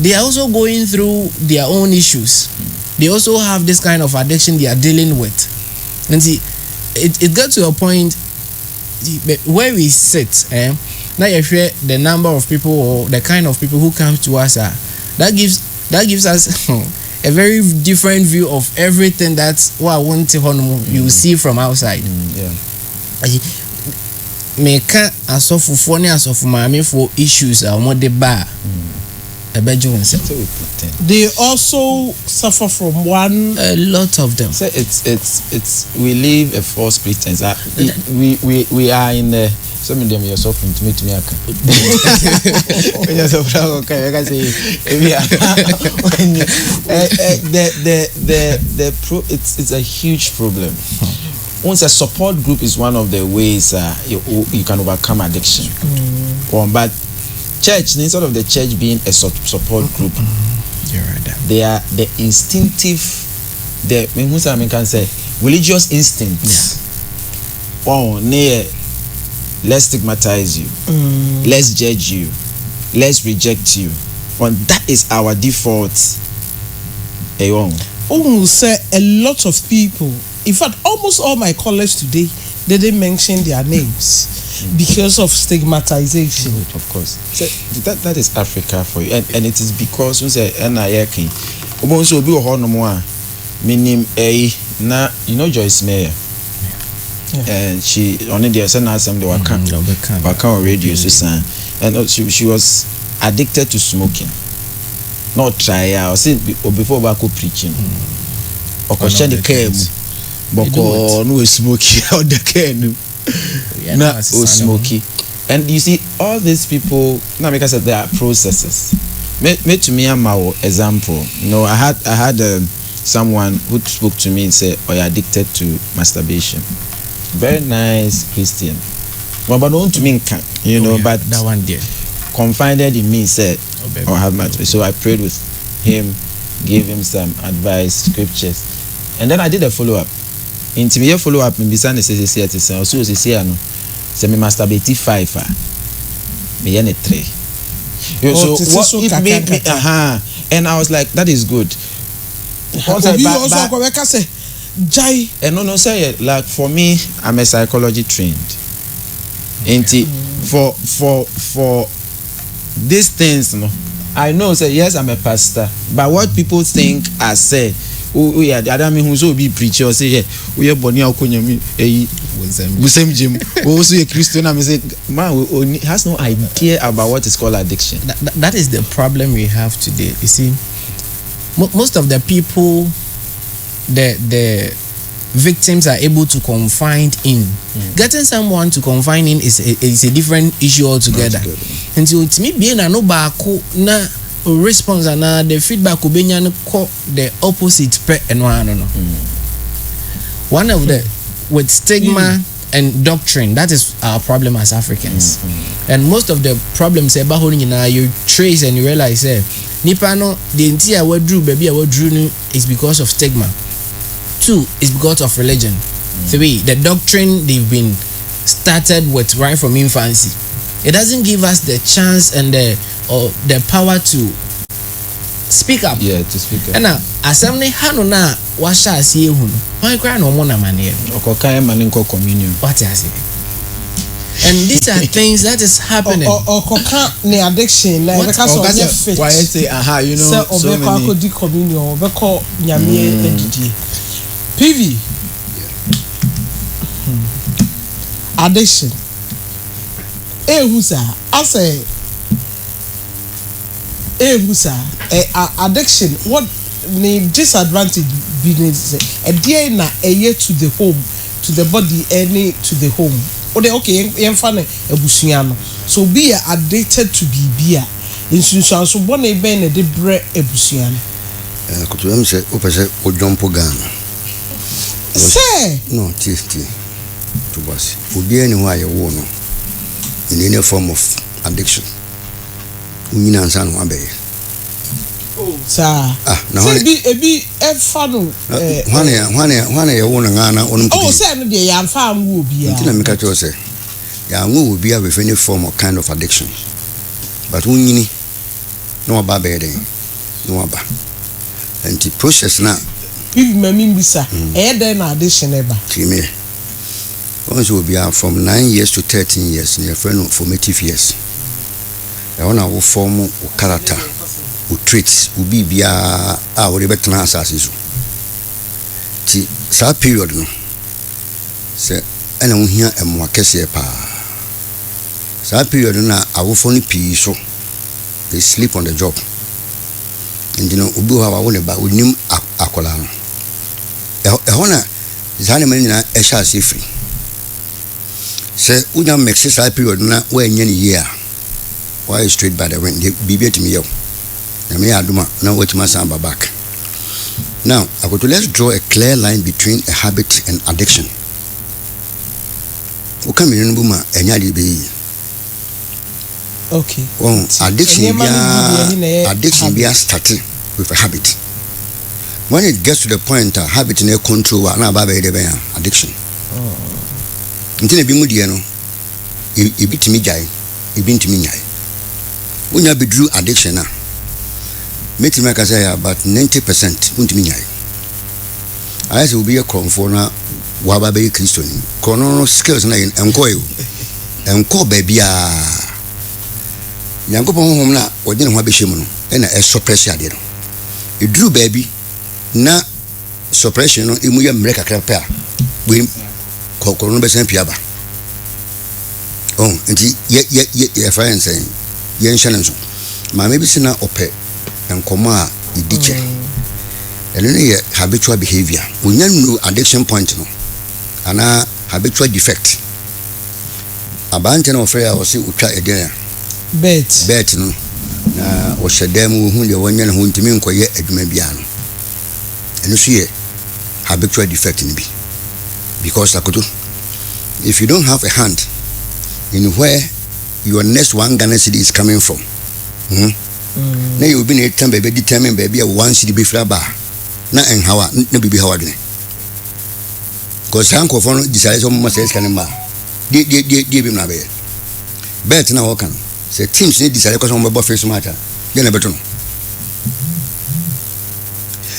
Speaker 8: they are also going through their own issues. They also have this kind of addiction they are dealing with. And see, it got to a point where we sit, now you hear the number of people or the kind of people who come to us, that gives us a very different view of everything that's what I want to you see from outside. Make asofufoɔ ne asofumaamefoɔ issues a wɔn de ba
Speaker 1: they also suffer from a
Speaker 8: lot of them.
Speaker 6: So it's we live a false pretense. We are in the some of them yourself to me it's a huge problem. Once a support group is one of the ways you can overcome addiction. But church, instead of the church being a support group, they are the instinctive, I can say religious instincts. Oh, let's stigmatize you, let's judge you, let's reject you. And that is our default.
Speaker 1: Say a lot of people, in fact, almost all my callers today, they didn't mention their names because of stigmatization.
Speaker 6: Of course. So that is Africa for you. And it is because we say NIAK. Also be meaning you know Joyce Meyer. And she only there send us some the Wakan radio and she was addicted to smoking. Not try or say before back preaching. Or question the came. Boko no smoky out the can no smoky. And you see all these people now because there are processes. Me to me am example. You know, I had someone who spoke to me and said, "Oh, you're addicted to masturbation." Very nice Christian. But don't to me, you know, but
Speaker 8: that one there
Speaker 6: confided in me, said, "Oh, have masturbation." So I prayed with him, gave him some advice, scriptures, and then I did a follow up. Into me follow up in Bisane says also say me masturbate 5 me 3. So what if me and I was like, that is good. And no say like for me, I'm a psychology trained. Okay. For these things, no, I know say yes, I'm a pastor, but what people think I say, oh yeah, the other man who's so be preacher say yeah, we are born here kunyami Muslim Jim also a Christian. I say man has no idea about what is called addiction.
Speaker 8: That is the problem we have today. You see, most of the people, the victims are able to confide in. Getting someone to confide in is a different issue altogether. And so it's me being a no bako na response and the feedback will be the opposite and one of the with stigma and doctrine, that is our problem as Africans. And most of the problems about holding you trace and you realize nipa no the entire wordru baby wordru is because of stigma. 2 is because of religion. 3, the doctrine they've been started with right from infancy. It doesn't give us the chance and the power to speak up.
Speaker 6: Yeah, to speak up.
Speaker 8: And now, assembly hano na washa asi ehu no. Why cry no more na mane no.
Speaker 6: Okoka maninko communion.
Speaker 8: What is it? And these are things that is happening.
Speaker 1: Okoka ne addiction na because of your faith.
Speaker 6: Why say aha, you know,
Speaker 1: so many. So obeko communion, obeko nyame edidi. PV. Addiction. Who's addiction, what the disadvantage business a day na a year to the home, to the body, any to the home. Okay, ebusuano. So be addicted to be in so one a ben a debre ebusuano.
Speaker 7: Could you say, Opasa or John Pogan?
Speaker 1: Say,
Speaker 7: no, tea. To us, would be anywhere you want in any form of addiction. We mean, and son, one bay.
Speaker 1: Sir,
Speaker 7: now,
Speaker 1: be a funnel.
Speaker 7: One year, one and on.
Speaker 1: Oh, sir, the young farm will be.
Speaker 7: Until I make a choice. Young will be with any form or kind of addiction. But we no about bedding, no about. And the process now.
Speaker 1: If my mimbisa, then addition ever.
Speaker 7: Once will be from 9 years to 13 years, near friend formative years. I want to form character, traits, will be our better answers. Sa period no. Say, and I'm here and more case pa. Sa period na our phone P so they sleep on the job. And you know, ubu ha wa ba unim akola no. Ehona zane mani na esha free. Say unya make say period na we nya ni year. Why straight by the wind bibi to me yo. Na me aduma na wait my samba back. Now, I go to let's draw a clear line between a habit and addiction. Okay, addiction be starting with a habit. When it gets to the point habit in control na addiction. Until be mudi no e bit me jai e bit me nyai. When you be drew addiction na make me say about 90% won't mean I say will be a conforna waba be Christian kono skills na enko baby yankopon hom na wodi ne ho abehye mu no na e suppression ade no e drew baby na suppression no emu ya mre kakra pa we kono be san piaba nti ye friends ye nshanenso ma maybe sina ope nkoma idiche eno ne habitual behavior unya no addiction point no ana habitual defect abante na ofre ya osi utwa eden bet no na o shedem hu de wonya na hu ntimi nkoye adwuma bia no eno so ye habitual defect ni bi because akoto if you don't have a hand in where your next one Ghana city is coming from na you be na time baby determine baby one city be fla ba na enhawa na bibi hawa dene cause hanko for decide so mo say scan ma die bi na be bet na wo kan say teams need decide cause mo be face match dey na beto no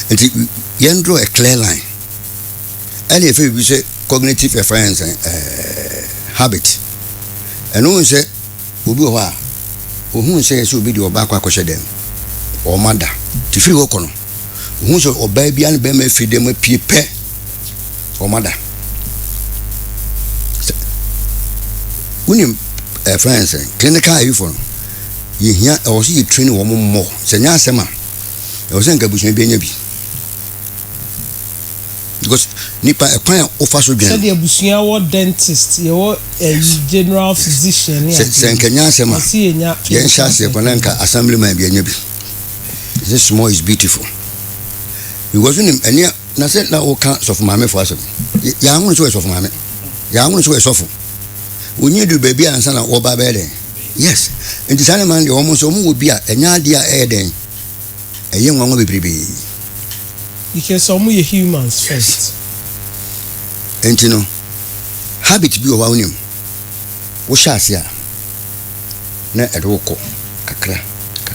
Speaker 7: and you draw a clear line and if you say cognitive reference habit and no say obi ho a ohun say so bi de oba kwa kwhye dem o mada ti free wo kono ohun so oba bia ne be ma fi dem pie pe o mada unim friends clinical you for you here I was you train wo mo se nya asema e was nka bushun bi nya bi because nipa ekwan ofa so dwen
Speaker 1: so the abusuan wo dentist ye wo general physician ya
Speaker 7: se nkanya asema yen sha se kwananka assemblyman bi anya bi this small is beautiful because unim enia na se na o ka so for mame for asem ya anwun so for mame ya anwun so for onye du baby ansa na wo ba bele yes and the man de almost omo obi a enya dia eden eye nwanwa bebrebe
Speaker 1: because some you humans first
Speaker 7: and you know habit bi o wa onim wo sha ase a na edwoko kakra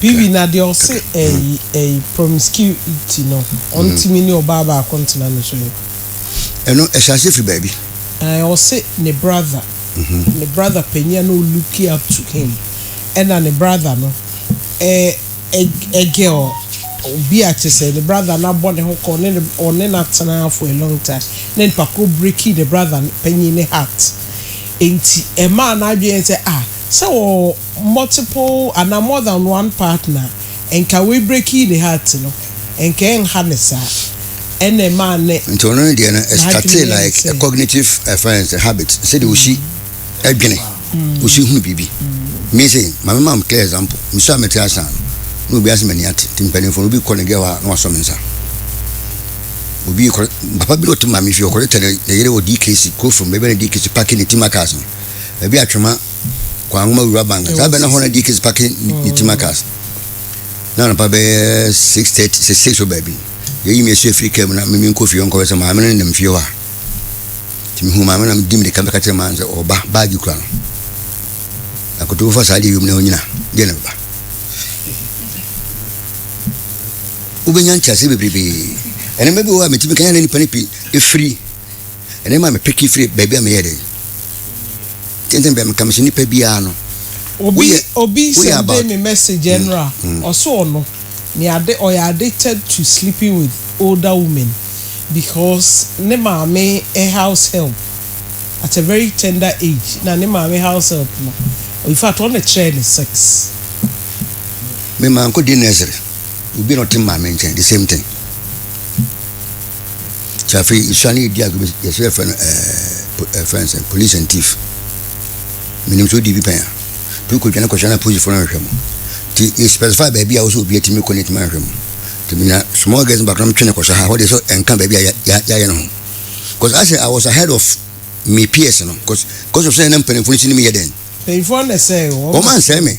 Speaker 1: Bibi na de ose a promiscuity no. On timi ni obaba akontina no so.
Speaker 7: Eno esase free baby.
Speaker 1: I ose ne brother. Ne brother penya no look up to him. And ne brother no a girl obi a say the brother na born the whole on na tana for a long time. Then pako breaking the brother penny ne heart. Enti a man I be say so multiple and more than one partner and can we break in the heart no and can harness and a man
Speaker 7: into no idea started like a cognitive offense habit said ushi egene ushi hu bibi me say my mom clear example me so ametiasa no be as many at timpani for be calling girl no so mensa obi papa bi otu mami fi okore tele yere o DKC go from maybe DKC parking the timakas maybe atwema kwa ngoma wura bank sabe na hona DKC parking the timakas na pa be 6:36 baby ye mi ese free cam na mi nko fi onko se ma me na mfi wa timi hu ma me na dim de kambe ka tire man se oba baagi kura no akoto fa sali yum ne onyina de na ba ubenya nchase bebrebe ene maybe wa metimi kan na nipa nipi e free ene ma me pick free baby am here tenten be me kam se nipa bia no
Speaker 1: obi send me message general also no me ade or addicted to sleeping with older women because ne mama a house help at a very tender age na ne mama house help no in fact on the train is sex
Speaker 7: me man ko di nursery ubi no tim mama nchen the same thing chafi isani dia go yes friends and police and thief minim so di bi pen tu ko jana ko jana police for na hwemo ti specify baby a also be atimi connect man hwemo to me na small girls back from twene ko sha what they so enka baby ya no because I was ahead of me peers no because of saying empany for ni me yeden
Speaker 1: pay for na say
Speaker 7: o man say me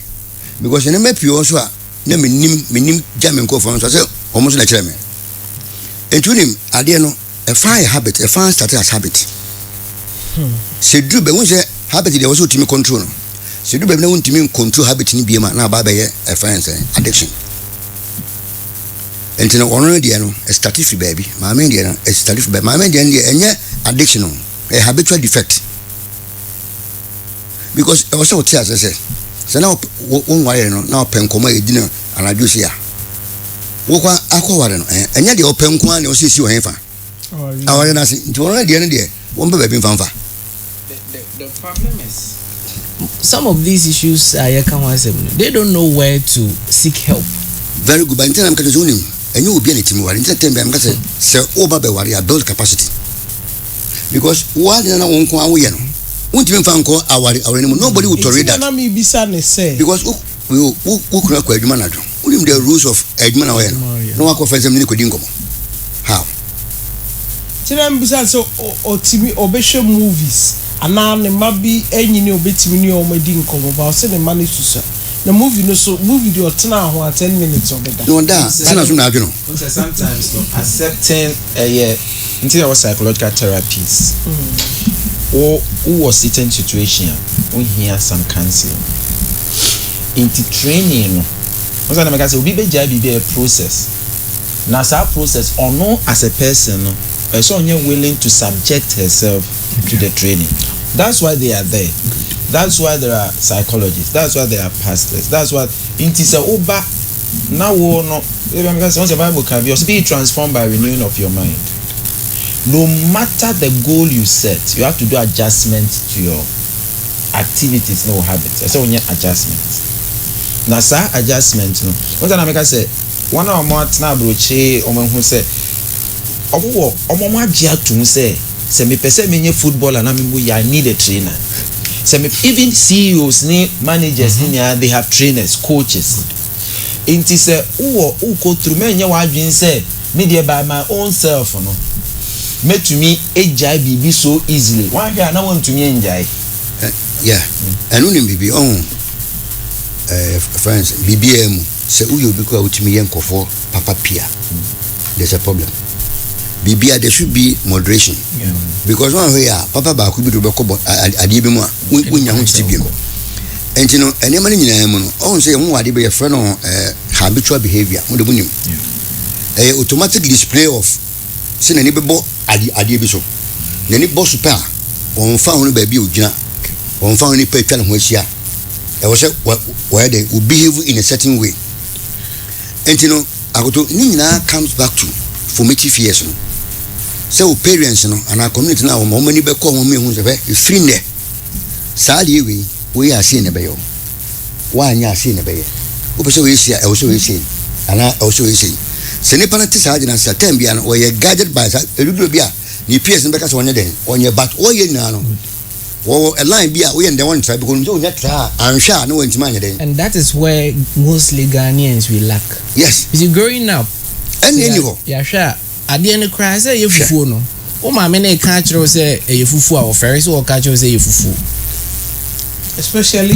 Speaker 7: because na me pio so a na menim jamen ko for so say almost na kire me entunim ade no a fine habit a fine start as habit se du be won say habit dey also timi control no se du be na won timi control habit ni biema na ba be a fine say addiction entina ono dey no a statistic baby ma me dey no a statistic baby ma me dey enye addiction no a habitual defect because also what I say now one wire no now pen koma edina anadwo sia wo kwa akọware no enye dey open kwa na o sisi o henfa aware na se nti ono dey no dey won be baby mfanfa.
Speaker 8: The problem is some of these issues they don't know where to seek help.
Speaker 7: Very good, but in time because unim and you will be anything more in time I'm going to say over the warrior build capacity because what na won ko awo ye no won timi fan ko aware nobody will tolerate that because who kura ko adwuma na do unim the rules of adwuma na we no wa ko fa sem ni ko di nkomo how
Speaker 1: tiram bisa so otimi obehwe movies ana ne mabi enyini obetimi ni o madi nkomo ba so ne mani susa the movie no so movie dey otena ho 10 minutes obeda
Speaker 7: no da sana so na adwo no
Speaker 6: sometimes no accepting into our psychological therapies or who was certain situation we hear some counseling into training no what's that make say obi be jai be a process na sa process or no as a person no person you willing to subject herself to the training. That's why they are there. That's why there are psychologists. That's why there are pastors. That's what into say oba now no because once the Bible can be transformed by renewing of your mind. No matter the goal you set, you have to do adjustment to your activities, no habits. So when you adjustments. Now sir adjustment no. Once I make say one of more na broche o man who say omo agya to say me pese me nye footballer na me I need a trainer. Even CEOs ni managers they have trainers, coaches. Inti say who go through me nye wa adwin say me dey by my own self no. Me to me ejai bibi so easily. One here na want to me enjoy.
Speaker 7: Yeah. And unim bibi on friends BBM say uyo bi ko utimi yen kofo papa pia. There's a problem. Bibia there should be moderation because one way papa ba ku bi do be ko ade bi mu a unya ho titi bi and you know any man in on say who are the friend on habitual behavior mo de bunim automatic display of say na ni bebo ade bi so na ni boss pa on fa ho ba bi ogina on fa ho ni pa twa ne ho ahia e wo say where they will behave in a certain way and you know agoto ni nyina comes back to formative years no say parents no and our community na wo mani be ko wo me hu say free ne saa de we are seeing be yo wa anya see ne be ye wo be say we see e wo say we see ana e wo say we see se ne penalty saa de na sa time bia no we guided by sa eludo bia ni PS be ka so onye den onye but o ye na no wo a line bia we and the one try because you net try and sha no want man den.
Speaker 8: And that is where mostly Ghanaians we lack.
Speaker 7: Yes,
Speaker 8: is it growing up
Speaker 7: and anyhow
Speaker 8: yeah sure ade ne cry say ye fufu no o ma me na ka kire say ye fufu a ofere so o ka kire say ye fufu,
Speaker 1: especially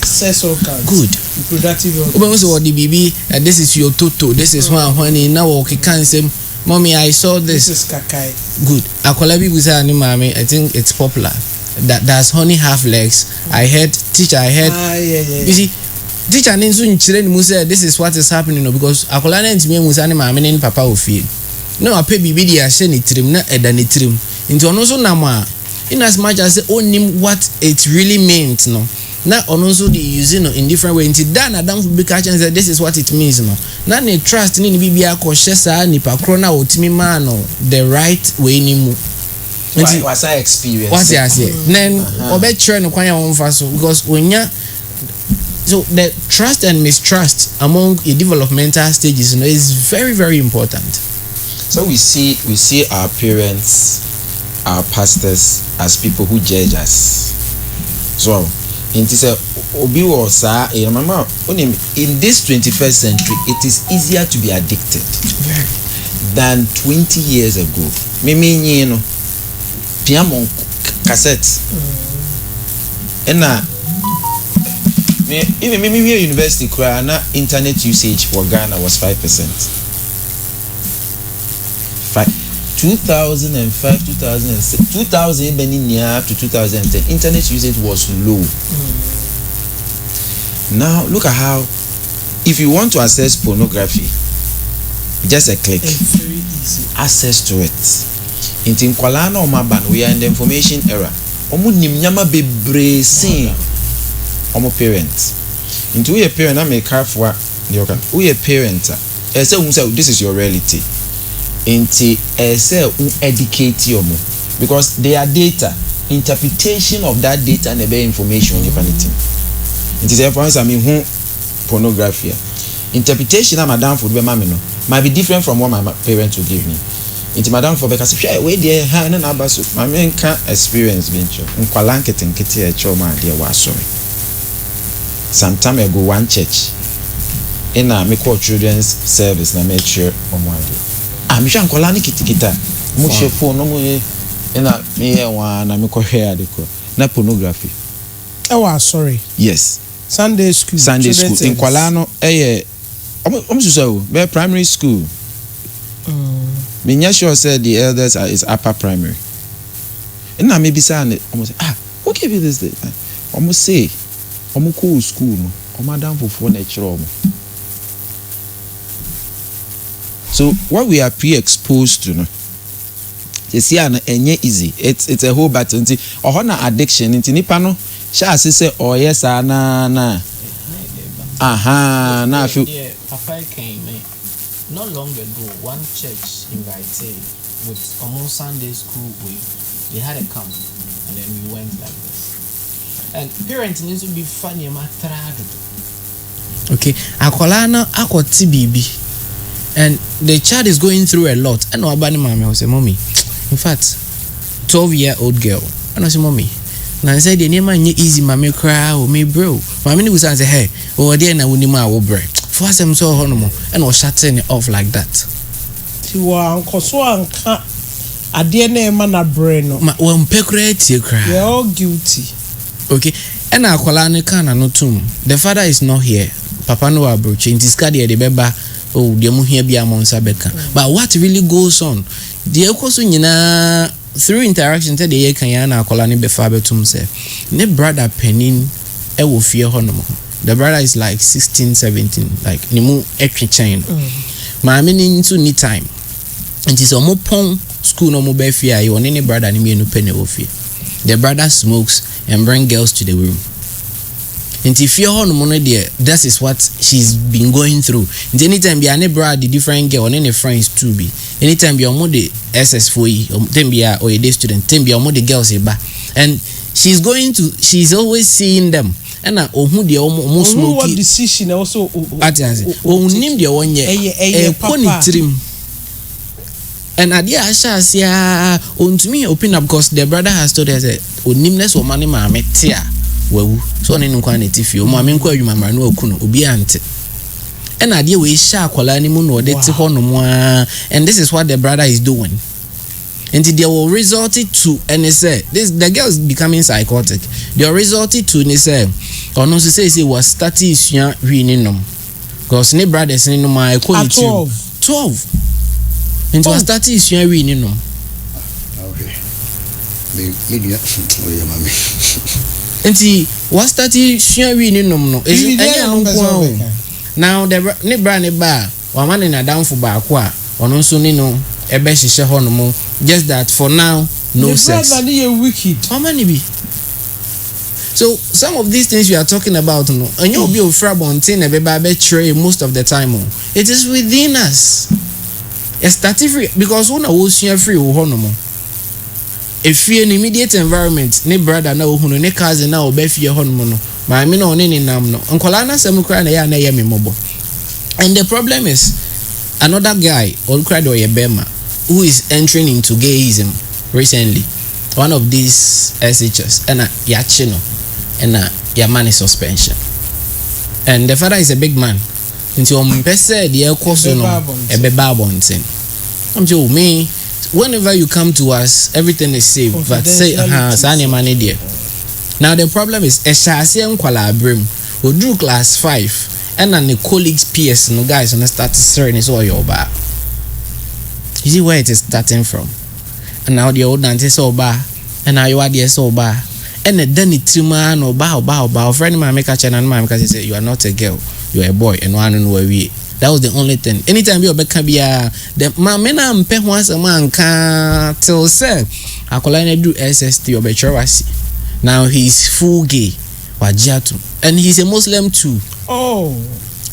Speaker 1: sex organs.
Speaker 8: Good.
Speaker 1: Reproductive organs.
Speaker 8: Oba so the baby this is your toto, this is one now o can say mommy I saw this
Speaker 1: is kakai.
Speaker 8: Good. Akola bi busa ni mama I think it's popular that does honey have legs. I heard teacher
Speaker 1: yeah.
Speaker 8: You see teacher nin so nchire ni mu say this is what is happening no because akola na ntimi mu say ni mama ni papa ofie no ape bibi dia hye ni trim na eda ni trim nti ono so nam a in as much as onim what it really means no na ono so dey using no in different way nti dan adam be catch and say this is what it means no na ne trust ni bibi akɔhye saa nipa kro na otimi ma no the right way ni mu
Speaker 6: nti was I experience
Speaker 8: what I say then obe try no kwan ya won fa so because onya so the trust and mistrust among the developmental stages you know, is very very important.
Speaker 6: So we see our parents, our pastors as people who judge us. So in this obi was remember in this 21st century it is easier to be addicted than 20 years ago. Me you know piano cassette and even me university na internet usage for Ghana was 5%. 2005, 2006, 2000 near up to 2010, internet usage was low. Now look at how, if you want to access pornography, just a click.
Speaker 1: It's very easy.
Speaker 6: Access to it. In Tinkwala na Omaban, we are in the information era. Omu nimnyama bebre sin. Omu parents. Into we a parent, I make car for we a parent. This is your reality. Into educate you because their data interpretation of that data and the information on anything. It is for instance pornography interpretation of madam for be mama no might be different from what my parents would give me. Into madam for because share we there hand na abaso my men can experience being church nkwala nkete e choma there was sorry some time ago one church in a me call children's service na make sure omwade amisha nkola ni kitikita mu she phone no mu na me wa na me ko hwe adeko na pornography
Speaker 1: sorry
Speaker 6: yes
Speaker 1: Sunday school
Speaker 6: nkola no so be primary school me nya sure said the elders is upper primary na me bi say almost who gave you this day almost say cool school no madam fofo na chiro so what we are pre-exposed to no you see an easy it's a whole battle nti ohona addiction nti nipa no sha say oh yes na na feel
Speaker 8: papa came not long ago one church invited with almost Sunday school week they had a camp and then we went like this and parents need to be funny matrado okay akola na akoti bibi and the child is going through a lot and nobody mama will say mommy in fact 12-year-old girl and I say mommy na say the name anye easy mama cry o me bro mama ni say hey o dey na woni ma wo bre for asem so hono and was shutting it off like that
Speaker 1: ti wa nkoso anka ade na e ma na bre no
Speaker 8: ma wo mpekra tie kra
Speaker 1: they all guilty
Speaker 8: okay and akola ne kana no tum the father is not here papa no abroach intiska de beba oh the mu here bia monsa beka but what really goes on the ekoso nyina through interaction te de ye kan ya na akola ne be fa betum se ne brother penin ewo fie honom. The brother is like 16, 17, like nimu etwe chain. Maame ni ntu ni time. Nti so mo pon school no mo be fie ayi one ne brother ni mienu pe ne wo fie. The brother smokes and bring girls to the room. Nti fie honom no there, that is what she's been going through. Nti anytime be ane brother the different girl one ne friends too be. Anytime be omo the SS4, then be or a day student, then be omo the girls eba. And she's always seeing them. And who the almost
Speaker 1: what decision also
Speaker 8: nim the one year trim. And adia asha sia to me open up because the brother has told us onimness or money ma metia wewu so ne nkwa na tifi o ma me nkwa adwuma mara no okuno obi ante. And adia we sha akwala ni mu no de ti ho no mo and this is what the brother is doing. And they will result it to, and they say this the girl is becoming psychotic. They will result it to, and they say, or no, say was starting to reading them because ne brothers in my 12. And was starting to reading them.
Speaker 7: Okay. Maybe mommy.
Speaker 8: And he was starting to reading them. No, now the ne brand ne bar, one man in a down for bar qua, or no soon ebe shisha hono just that for now no sex.
Speaker 1: Wicked.
Speaker 8: How many be? So some of these things we are talking about no and you will be frabontin ebe betray most of the time. It is within us. A static because one was free hono mo. If you in immediate environment, ne brother na ohunu ne cousin na obefie hono mo no. Ma me no ne nam no. Nkola na sem kra na ya na ye me mobo. And the problem is another guy on Crado Yebema who is entering into gayism recently. One of these SHs and Yachino and Yamani suspension. And the father is a big man. Into Mpese the Kosono a bebabontin. I'm to me whenever you come to us everything is safe. But say Sanya money dear. Now the problem is Eshasian Kuala Brim who drew class 5. And then the colleagues, peers, no guys, and start to serve is all your back. You see where it is starting from. And now the old auntie so bad, and now you are there so bad. And then it man or bow. Friend, my make a channel and my because he said you are not a girl, you are a boy, and one know where we. That was the only thing. Anytime you can be the man, I'm pay once a man can tell say I could do SST or Becherasi. Now he's full gay, Wajatu, and he's a Muslim too.
Speaker 1: Oh,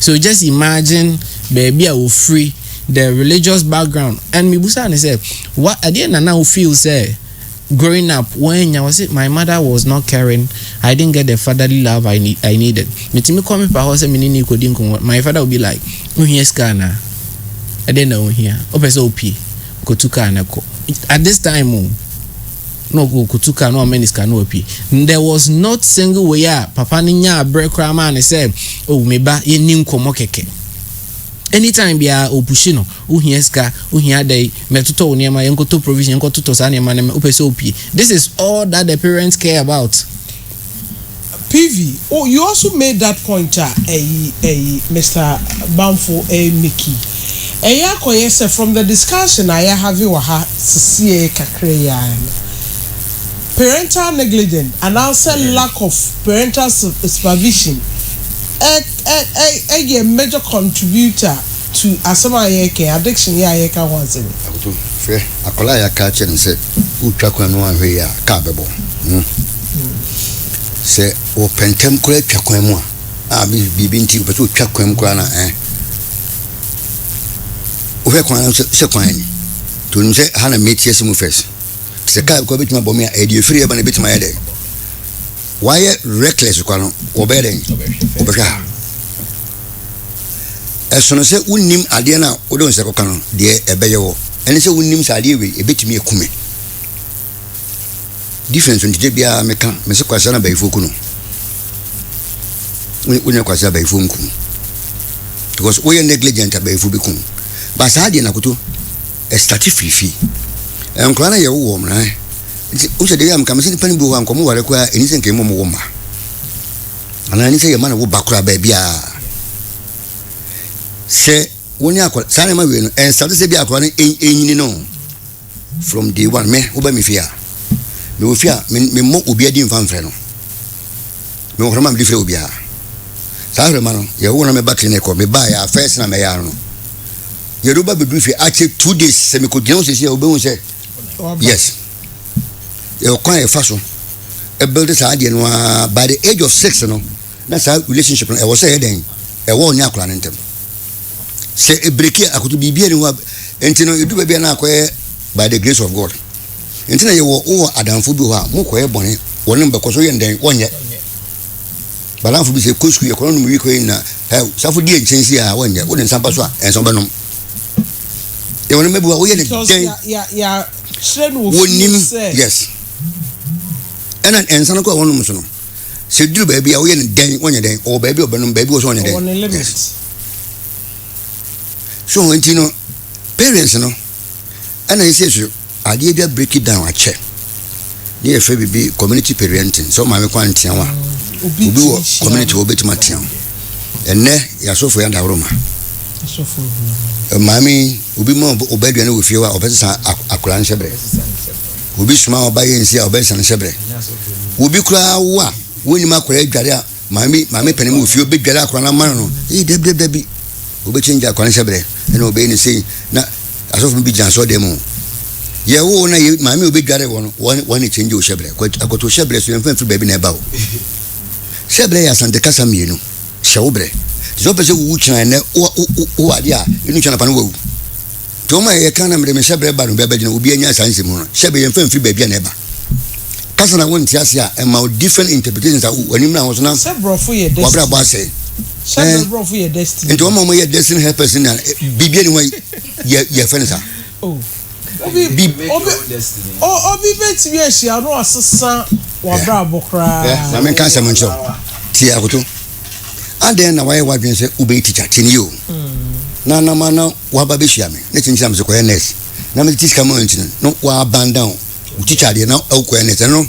Speaker 8: so just imagine, baby, I will free the religious background. And Mibusa said, what I didn't now feel say growing up when I was my mother was not caring. I didn't get the fatherly love I needed. My father would be like, here's Kana. I didn't know here. Go to Kana. At this time, no go kutuka no menis kanopi. There was not single way papa ninya break man and said, oh meba ye nim komo keke. Anytime bia opushino uhieska uhia day metuto oniema yenko to provision yenko to tosane man opese opi. This is all that the parents care about.
Speaker 1: PV, oh, you also made that point, Mr. Bamfo, Mickey. From the discussion I have you see parental negligence and also lack of parental supervision a major contributor to addiction once
Speaker 7: fair akola ya catch and say utwa kwanu ahwe ya ka bebo se o pentem kura twa kwan mu a bibi nti pe so twa kwan kura na o fe kwan se kwan ni to nse ha na metie se mu first se ka ko betima bomi a edi free eba na betima ya de why reckless kwano obeden obeka esono se unnim ade na o don se ko kan de ebeye wo ene se unnim sa ade we ebetimi ekume difference nti bia meka me se kwasa na baifo kuno unya kwasa baifo nku because we negligent baifo bi kun ba sa ade na kuto e start fifi enkwana ye wo mra nti o se de yam kam se ni pani bu ho ankomo ware kwa eni se nke mo wo ma ana ni se ye ma na wo bakura ba bia se wonya akwa sa na ma we no en start se bia akwa na enyini no from day one me wo ba me fia me wo fia me mo obi adi mfa mfre no me ho ma me difre obi a saa hre ma no ye wo na me ba clinic ko me ba ya first na me ya no ye do ba be du fi ache 2 days se me ko gyan se se obi hu se yes ye kwan e fa so e build sa ade no by the age of 6 no na sa relationship no e wo se he den e wo nya akura ntem se e break akoto bibia ni wa enti no edu ba bia na akoye by the grace of God enti na ye wo adamfo bi ho a mo koye bone wonim be koso ye den wonye balanfo bi se kosku ye kono no mi ko ina safo die nchensi a wonye wo den sampa so a enso benom ye wonim be bu wo ye den
Speaker 1: ya train wo
Speaker 7: wonim yes ena ensan ko wonum so no se duru ba bia wo ye den wonye den o ba bia obenom ba bia wo so wonye den so enti no parents no ena ise so ade dia break it down a check ni e fe bibi community parenting so ma me kwantia wa obi wo community wo betima tiam enne ya sofo ya dawroma
Speaker 1: sofo
Speaker 7: mami obi mo obedua ne wo fie wa obesa akura nsebre obi suma obaye nsi a obesa nsebre obi kura wa woni makura adware a mami panim wo fie obedware akura na man no debi obi change akura nsebre ene obe ni sei na asofo bi janso dem ye wo na mami obedware wo no change o shebre akoto shebre so yemfa baby na eba wo shebre ya sante kasa mienu shawbre zo pese wu china ne o ade a inu chana pan wo to ma ye kana mre me shebre ba no be bagina obi anya sanse mu no shebre yemfa baby na eba kasa na won tiase a ma different interpretations a onim na ho so na
Speaker 1: shebre fo ye destiny
Speaker 7: wabra ba say
Speaker 1: shebre fo ye destiny
Speaker 7: into mo ye destiny helpers na bibia ni wan ye fensa
Speaker 1: obi betimi ehia no asesa wabra abokra
Speaker 7: na men kan sam ncho ti akoto aden na why wadwen se ube teacher tini yo na mana waba be hia me na tincham se ko nurse na me teach come on no wa abandon u teacher de na o ko nurse no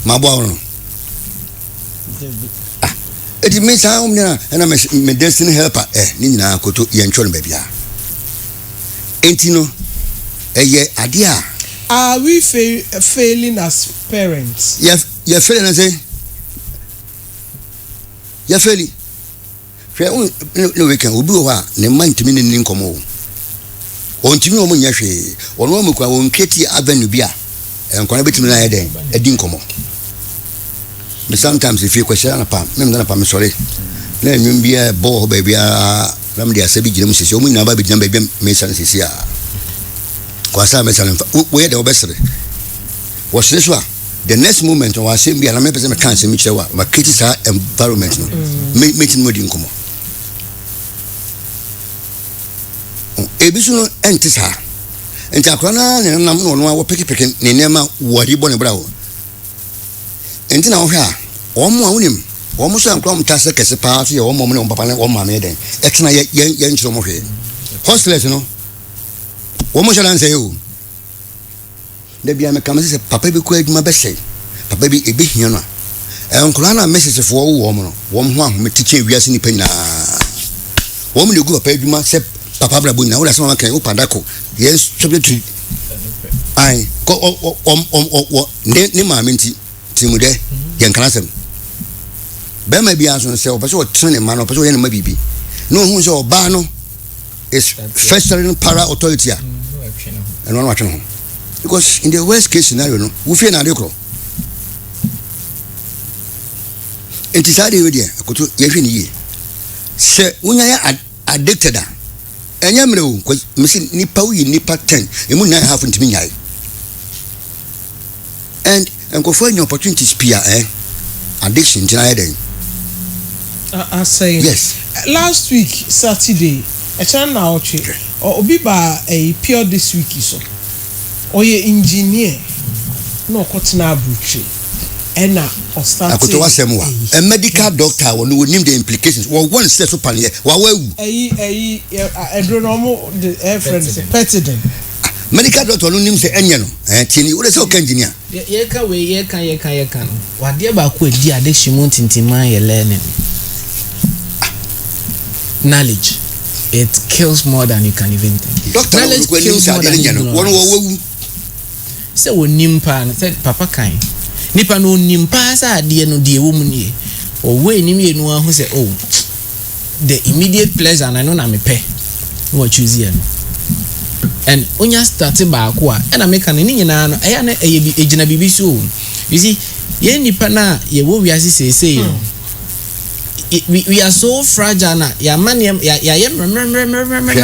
Speaker 7: ma bo no it means how na me destiny helper ni nyina akoto ye ntwo no ba bia entino eye adia
Speaker 1: are we failing as parents?
Speaker 7: You failing and say you failing. No we can obi wa ne man timi ne nkomo o ntimi o munya hwe ono mo kwa won kweti avenue bia enkwana betimi na yeden edi nkomo me sometimes if you question na pam me na pam sorry na enwum bia bo ba bia na me dia sabi ginem sisi o munya ba be ginem ba bia me san sisi a kwa sa me san we de obesere was this one the next moment I was saying be na me pese me kan se me kirewa ma kriti sa environment no me tin mo di nkomo ebisu no entisa enti akora na ne nam no no wo peke ne nema wari bo ne brawo enti na wo hwa a omo a wonim omo so ankora mtase kese pa so ye omo ne papa ne omo ma den etina ye nchiro mo hwe hostless no omo shalan say o de bia me kamase papa bi ko adwuma be hye papa bi ebe hia no enkora na message fo wo omo no wo ho ahome tiche wiase ni panyina wo mo ne gu papa adwuma se papa bra bo nyina wo da se mama kan wo padako yes subject ai ko ne ma menti timude yen kana sem be ma bia so se o pese o trene ma no pese o ye ne ma bibi no hu se o ba no is festering para authority and one watch no because in the worst case scenario no we fear na dekro entisade we dia akoto ye hwe ni ye se unya ya addicted a enya mre o misi nipa wi nipa 10 emu na half ntimi nyai and enkofo any opportunities pia addiction tina den
Speaker 1: I say
Speaker 7: yes
Speaker 1: last week Saturday a channel ochi obi ba a pure this week so oye engineer no kotina abruche ena o start
Speaker 7: akoto wasem wa a medical doctor won we name the implications we one step so pan here wa wawu
Speaker 1: edronomo the friends petiden
Speaker 7: medical doctor no nim se enye no tieni wo se o kan engineer
Speaker 8: ye ka we ye kan no wade ba ko edi addiction mo tintima ye learning knowledge it kills more than you can even think.
Speaker 7: Doctor
Speaker 8: knowledge kills more than you know.
Speaker 7: One wawu
Speaker 8: say wonim pa no say papa kan nipa no nim paasa ade no de wo mu nie o we ni me no ahu say oh the immediate pleasure na no na me pɛ no choose here no and onya start back a na make na ni nyina no eya na ejina bibi so you see ye nipa na ye wo wiase say no we are so fragile na ya man ya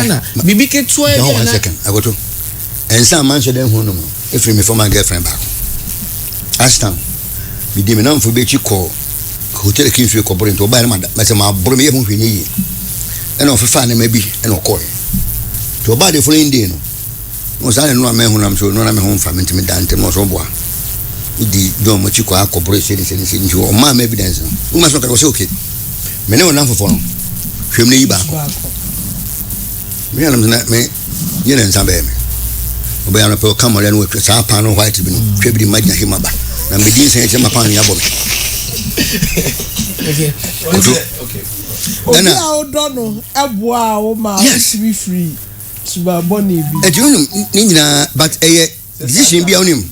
Speaker 8: na bibi ke to
Speaker 7: ya na 1 second agoto ensa man so den hu no if me former girlfriend back astam mi di me na mfo be chi ko hotel kinsu ko borin to ba na ma se ma boro me ye hu hwe ni yi ena ofefa na ma bi ena okoy to ba de following day no mo sa no ma hu na so no na me hu mfa me ntimi dante mo so boa di do mo chi ko akoboro se ni nti o ma evidence no wo ma so ka so okay me ne wona fofo no hwem ne yi ba ko me na me ye na nsa be me oba ya no pe kamera no we sa pa no white bi no hwe bi magina hima ba na me din se che ma pa no ya bo
Speaker 8: okay
Speaker 1: Obi a odono eboa o ma to be free to ba boni bi.
Speaker 7: E ti unu ni nyina but decision bi a onim.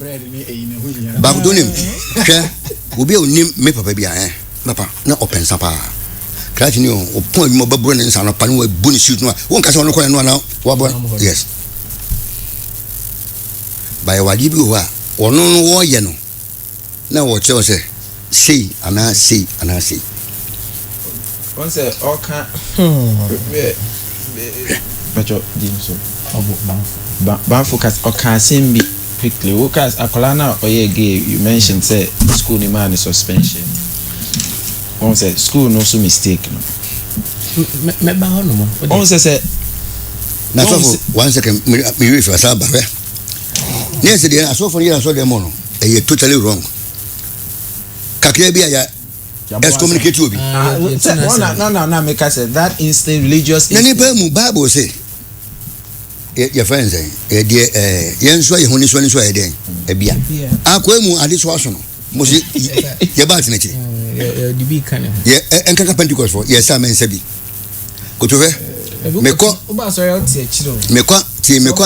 Speaker 7: Ba ko donim. Hwe obi a onim me papa bi a papa na open sapa. Krati ni o pon bi mo ba bro ne nsa no pa no bu ni shoot no a won ka se won ko no na wa bo yes. Ba wadi bi ho a wono no wo ye no na wo che o se say ana say
Speaker 6: One say oka Pacho Jimso Ban focus oka simbi quickly because akolana oye gay you mentioned say school ni man suspension. One say school no so mistake no.
Speaker 8: Me ba ho no mo.
Speaker 6: One say
Speaker 7: na so 1 second me refer sa ba. Yes dey na so for you so dem no. E totally wrong. Kakre bi ya excommunicate you.
Speaker 6: No, make us say that instant religious.
Speaker 7: Nani pa mu Bible say. Your friends say, yen so ye honi so ni so ye den. E bia. Akwa mu ade so aso no. Mo si ye ba tene chi.
Speaker 8: Di bi kan.
Speaker 7: Ye enka Pentecost for ye sa men sabi. Ko to fe. Me ko
Speaker 8: ba so ye tie chi do.
Speaker 7: Me ko tie me ko.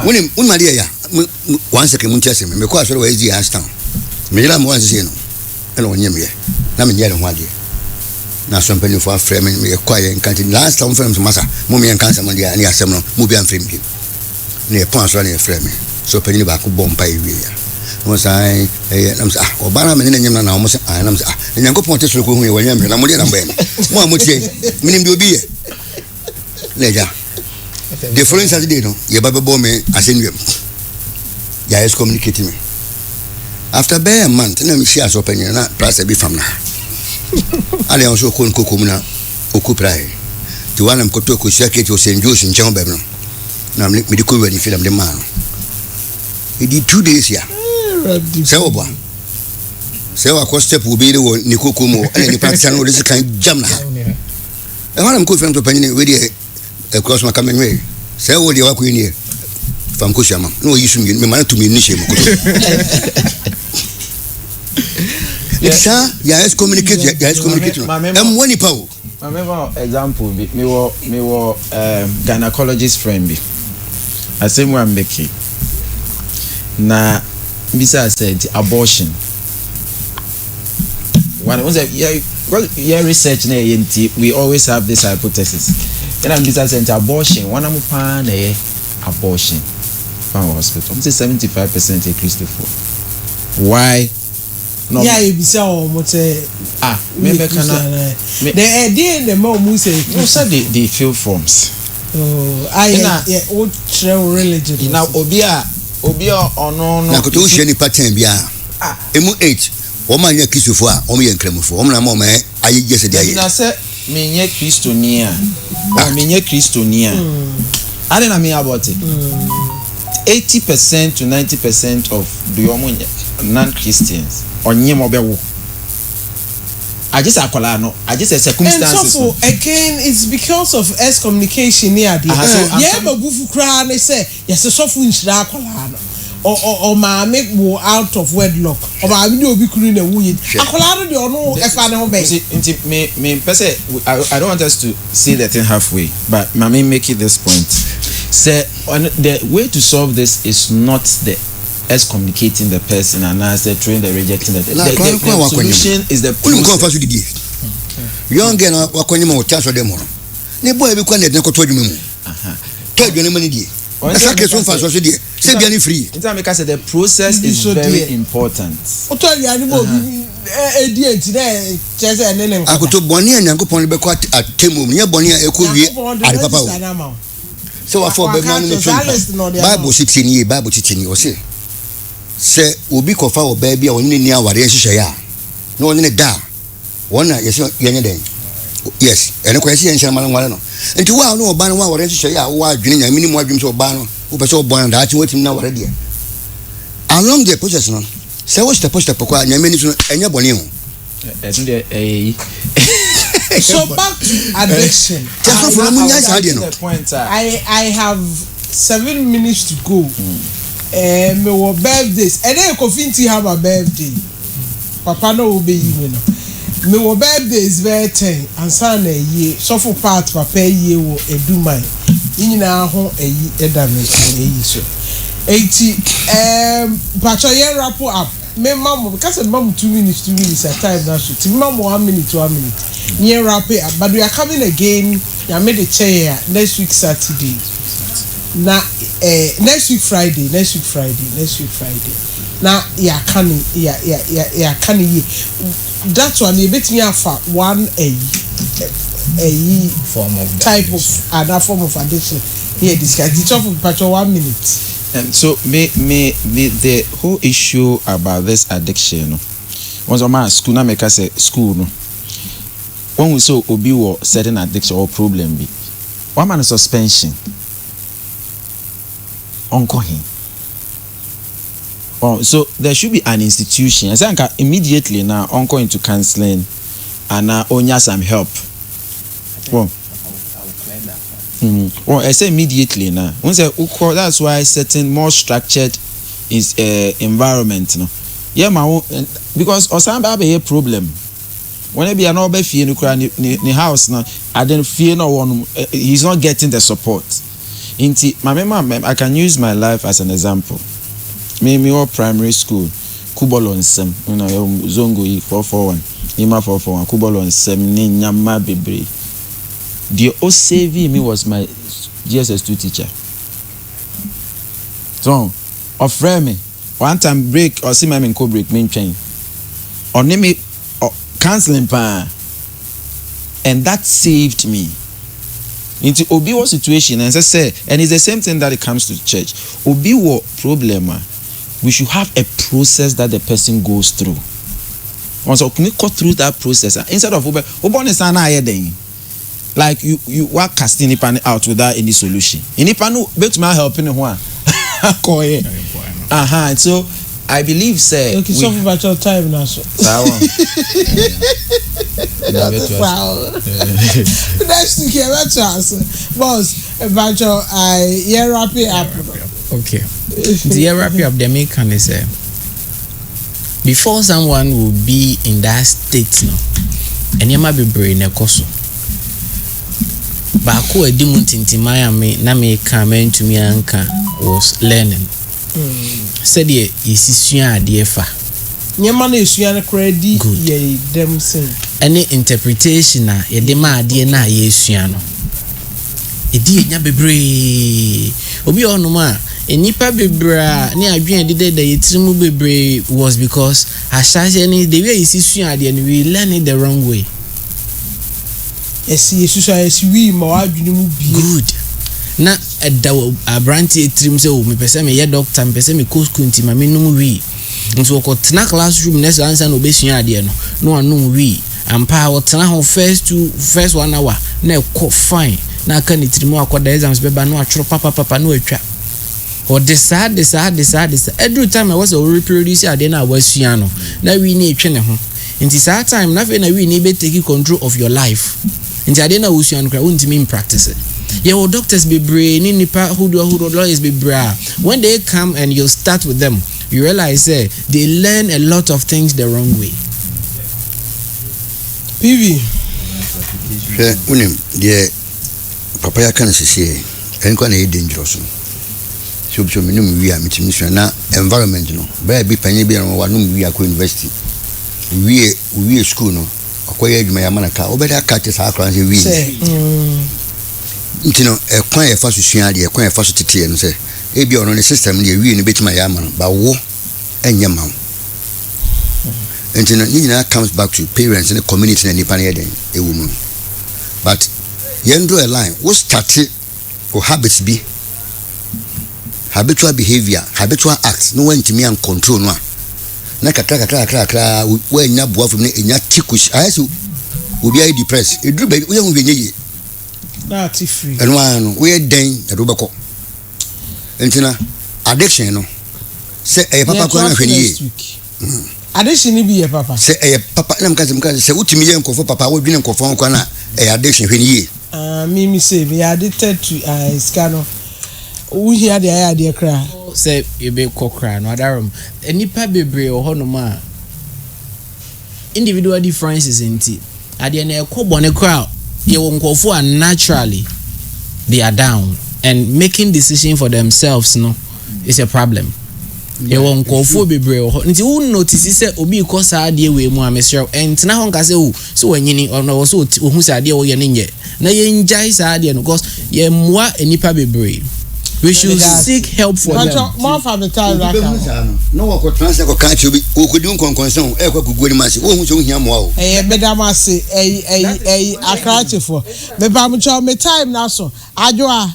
Speaker 7: Woni Maria ya. 1 second mun chese me ko aso we ji hastan. Me yira mo wan se no. Ena onye me. Na me nyere ho ade na so mpani for afre me kwaye nkanti last time frame masa mo me nkansa mo dia ni asem no mo bia mfrem bi na e pon so na e frame so pani ba ko bompa ewie ya mo sai nam sa obana me ne nyem na mo se nam sa nyankopon te so ko hu ye wanya me na mo dia na mba mo mo tie minim bi obi ye leja the following Saturday no ye ba bo me asenwem ya is communicating me after a month na me share so pani na price be fam na ale on so ko nkoko mu na okuprai ti wana mkoto ko shake ti o senjos nchen be no na me di ko wani film de man e di 2 days ya se obo se wa ko step obi de ni koko mu ale ni practice no de kan jam na e wana mko film to panyi we di e cross ma kamenwe se wo di wa ko ni fam ko shama no yisu mi me man to mi ni shema ko it's ya is communicate when power
Speaker 6: my example me wo gynecologist friend bi asem wa mbeki na bisa said abortion when was yeah research na yenti we always have this hypothesis and I'm bisa said abortion one am pa na abortion from hospital I'm say 75% a Christopher why no
Speaker 1: yeah you be say o mo say
Speaker 6: me kana
Speaker 1: the idea the more mu say
Speaker 6: no say they fill forms
Speaker 1: yeah what true religion
Speaker 6: na obi ono no
Speaker 7: na ko to hwe ni pattern bia emu 8 o ma nya Christopher a o me nkramufo o na mo ma aye gese dia ye
Speaker 6: na say me nye Kristonia o me nye Kristonia I don't know about it 80% to 90% of the non-Christians onye mo bewo I just akola no I just a circumstances
Speaker 1: and so again it's because of excommunication near the yeah but bufu kra na say yes so fu nshira akola no or ma make wo out of wedlock or ma bi obi kuru na wuye akola no de ono e fa ne ho be
Speaker 6: me person I don't want us to see the thing halfway but mama make it this point say the way to solve this is not the excommunicating the person and as they train the rejecting the solution is the
Speaker 7: process. Young girl wakonyima otaso dem ho. Ne boy bi kwa na den koto adwuma mu. To adwene mani die. Asa ke so fa so die. Se bia ni free.
Speaker 6: It make us say the process is very important.
Speaker 1: Oto adwene mo bi enti na chese enene nko.
Speaker 7: Akoto boni Nyankopon be kwa atemu nye boni ekowie ade papa o. So wa for be man ni Bible 16 Bible 16 o se obi kofa o ba bia oni ni aware nhihye ya na oni ne da wona yes yenye den yes ene kwa yen shama ngwale no enti wa no oba no wa wore nhihye ya wa adwene nya minimu adwum so oba no wo pese obo na da ati wetim na wore de along the process no se wo step kwa nya meni so enye bone ho
Speaker 1: so back to addiction. I have 7 minutes to go. Me wo birthdays. And then Kofinti have a birthday. Papa no will be you know. Me wo birthdays very 10 and son a year. So for part papa ye wo edu mine. Nyina ho eyi edame eyi so. 80 pacho ye wrap up. Me mama because mama 2 minutes at time now so. Ti mama 1 minute. Near wrap it up, but we are coming again. I made a chair next week Saturday. Now, next week Friday. Now, yeah, can. That's one. You bet me off one a
Speaker 8: form of
Speaker 1: type of another form of addiction. Here, this guy. The top of patch 1 minute.
Speaker 6: So, the whole issue about this addiction. Once a man school, now make us say school. No. When we saw obi or certain addiction or problem be one man suspension uncle him. Oh, so there should be an institution. I think immediately now uncle into counseling and now onya some help. Well, well, I say immediately now. Once that's why certain more structured is environment. No, yeah, my because osamba have a problem. When be an obe fie ni house na I didn't fear no one he's not getting the support. Inti my I can use my life as an example. Me or primary school kubolo nsem you know zongo 441 ima 441 kubolo nsem ni nyama bebre. The OCV me was my GSS2 teacher. So offer me one time break or see my men co break me train. Or name me counseling pan, and that saved me into obi was situation. And I say, and it's the same thing that it comes to church. Obi what problem? We should have a process that the person goes through. Once we go through that process, instead of like you work casting it out without any solution. In Ipanu, bet my helping one. So I believe say
Speaker 1: okay, so about your time now so. Wow. Next week here boss about your wrap it up.
Speaker 8: Okay. The wrap it up the main can say before someone will be in that state no and you might be brain a coso. Baako edi mu ntintimaya me na me come to me anka was learning. Said ye isisua ade fa.
Speaker 1: Nyema na esua na credit ye dem say.
Speaker 8: Any interpretation na ye de ma ade na ye esua no. Edi enya bebre. Obi ono ma enipa bebra ni adwen de ye tirimu bebre was because asase ni the way isisua ade no we learn it the wrong way.
Speaker 1: Yes, we more good. Na da abranti etrim se o me pese me ye doctor me pese me co school nti ma me num wi nso ko tena classroom next answer no obesua ade no anum wi ampa o tena ho first 1 hour na ko fine na aka ni trim akoda exams beba no atworo papa no atwa o decide every time I was reproduce ade na wasua no na wi na etwe ne ho nti saa time na fe na wi ni be take control of your life nti ade na wasua no kra wonti me practice it. Your doctors be brain in nipa who lawyers be bra. When they come and you start with them, you realize they learn a lot of things the wrong way. PV.
Speaker 7: Unim, the papaya can say, and can be dangerous. so me num wi a me timi so na environment no ba bi panye bi no wa num wi akọ university wi school no akoye adwuma ya manaka obeda ka te sa akran se wi ntino ekwan e fa so sua de ekwan e fa so tete no se e bi ono ne system de wi ne betima ya man ba wo enye ma wo ntino ni na comes back to parents and the community na nipa ne den e wo mu but yendo a line wo start o habits bi habitual behavior habitual acts no want me and control no na katra we nya boa from ne nya tikush ayeso obi ay depressed edru be we hu benye
Speaker 1: na ti free
Speaker 7: eno anu we den edo beko entina addiction no se e papa ko na hwani ye
Speaker 1: addiction ni bi ye papa
Speaker 7: se e papa na mka se utimi ye nkofo papa wo dwene nkofo ko na e addiction hwani ye
Speaker 1: me say me addicted to scano we hear the idea cry
Speaker 8: say you be kokra no adarom enipa bebre o hono ma individual differences enti ade na ekobone kra ye wonkofo are naturally they are down and making decision for themselves no is a problem ye wonkofo bebre o nti who notice say obi ko sa ade we mu amesro enti na hon ka say o so wanyini ono so ohu sa ade wo ye ne nye na ye njai sa ade no because ye mwa enipa bebre. We should seek help for them.
Speaker 1: More for the time
Speaker 7: no wo transfer ko kan chi o ko din konkonson e ko gugu ni masi wo hu so hia mo o
Speaker 1: bedamase akrachefo me ba mo cho me time na so adwo a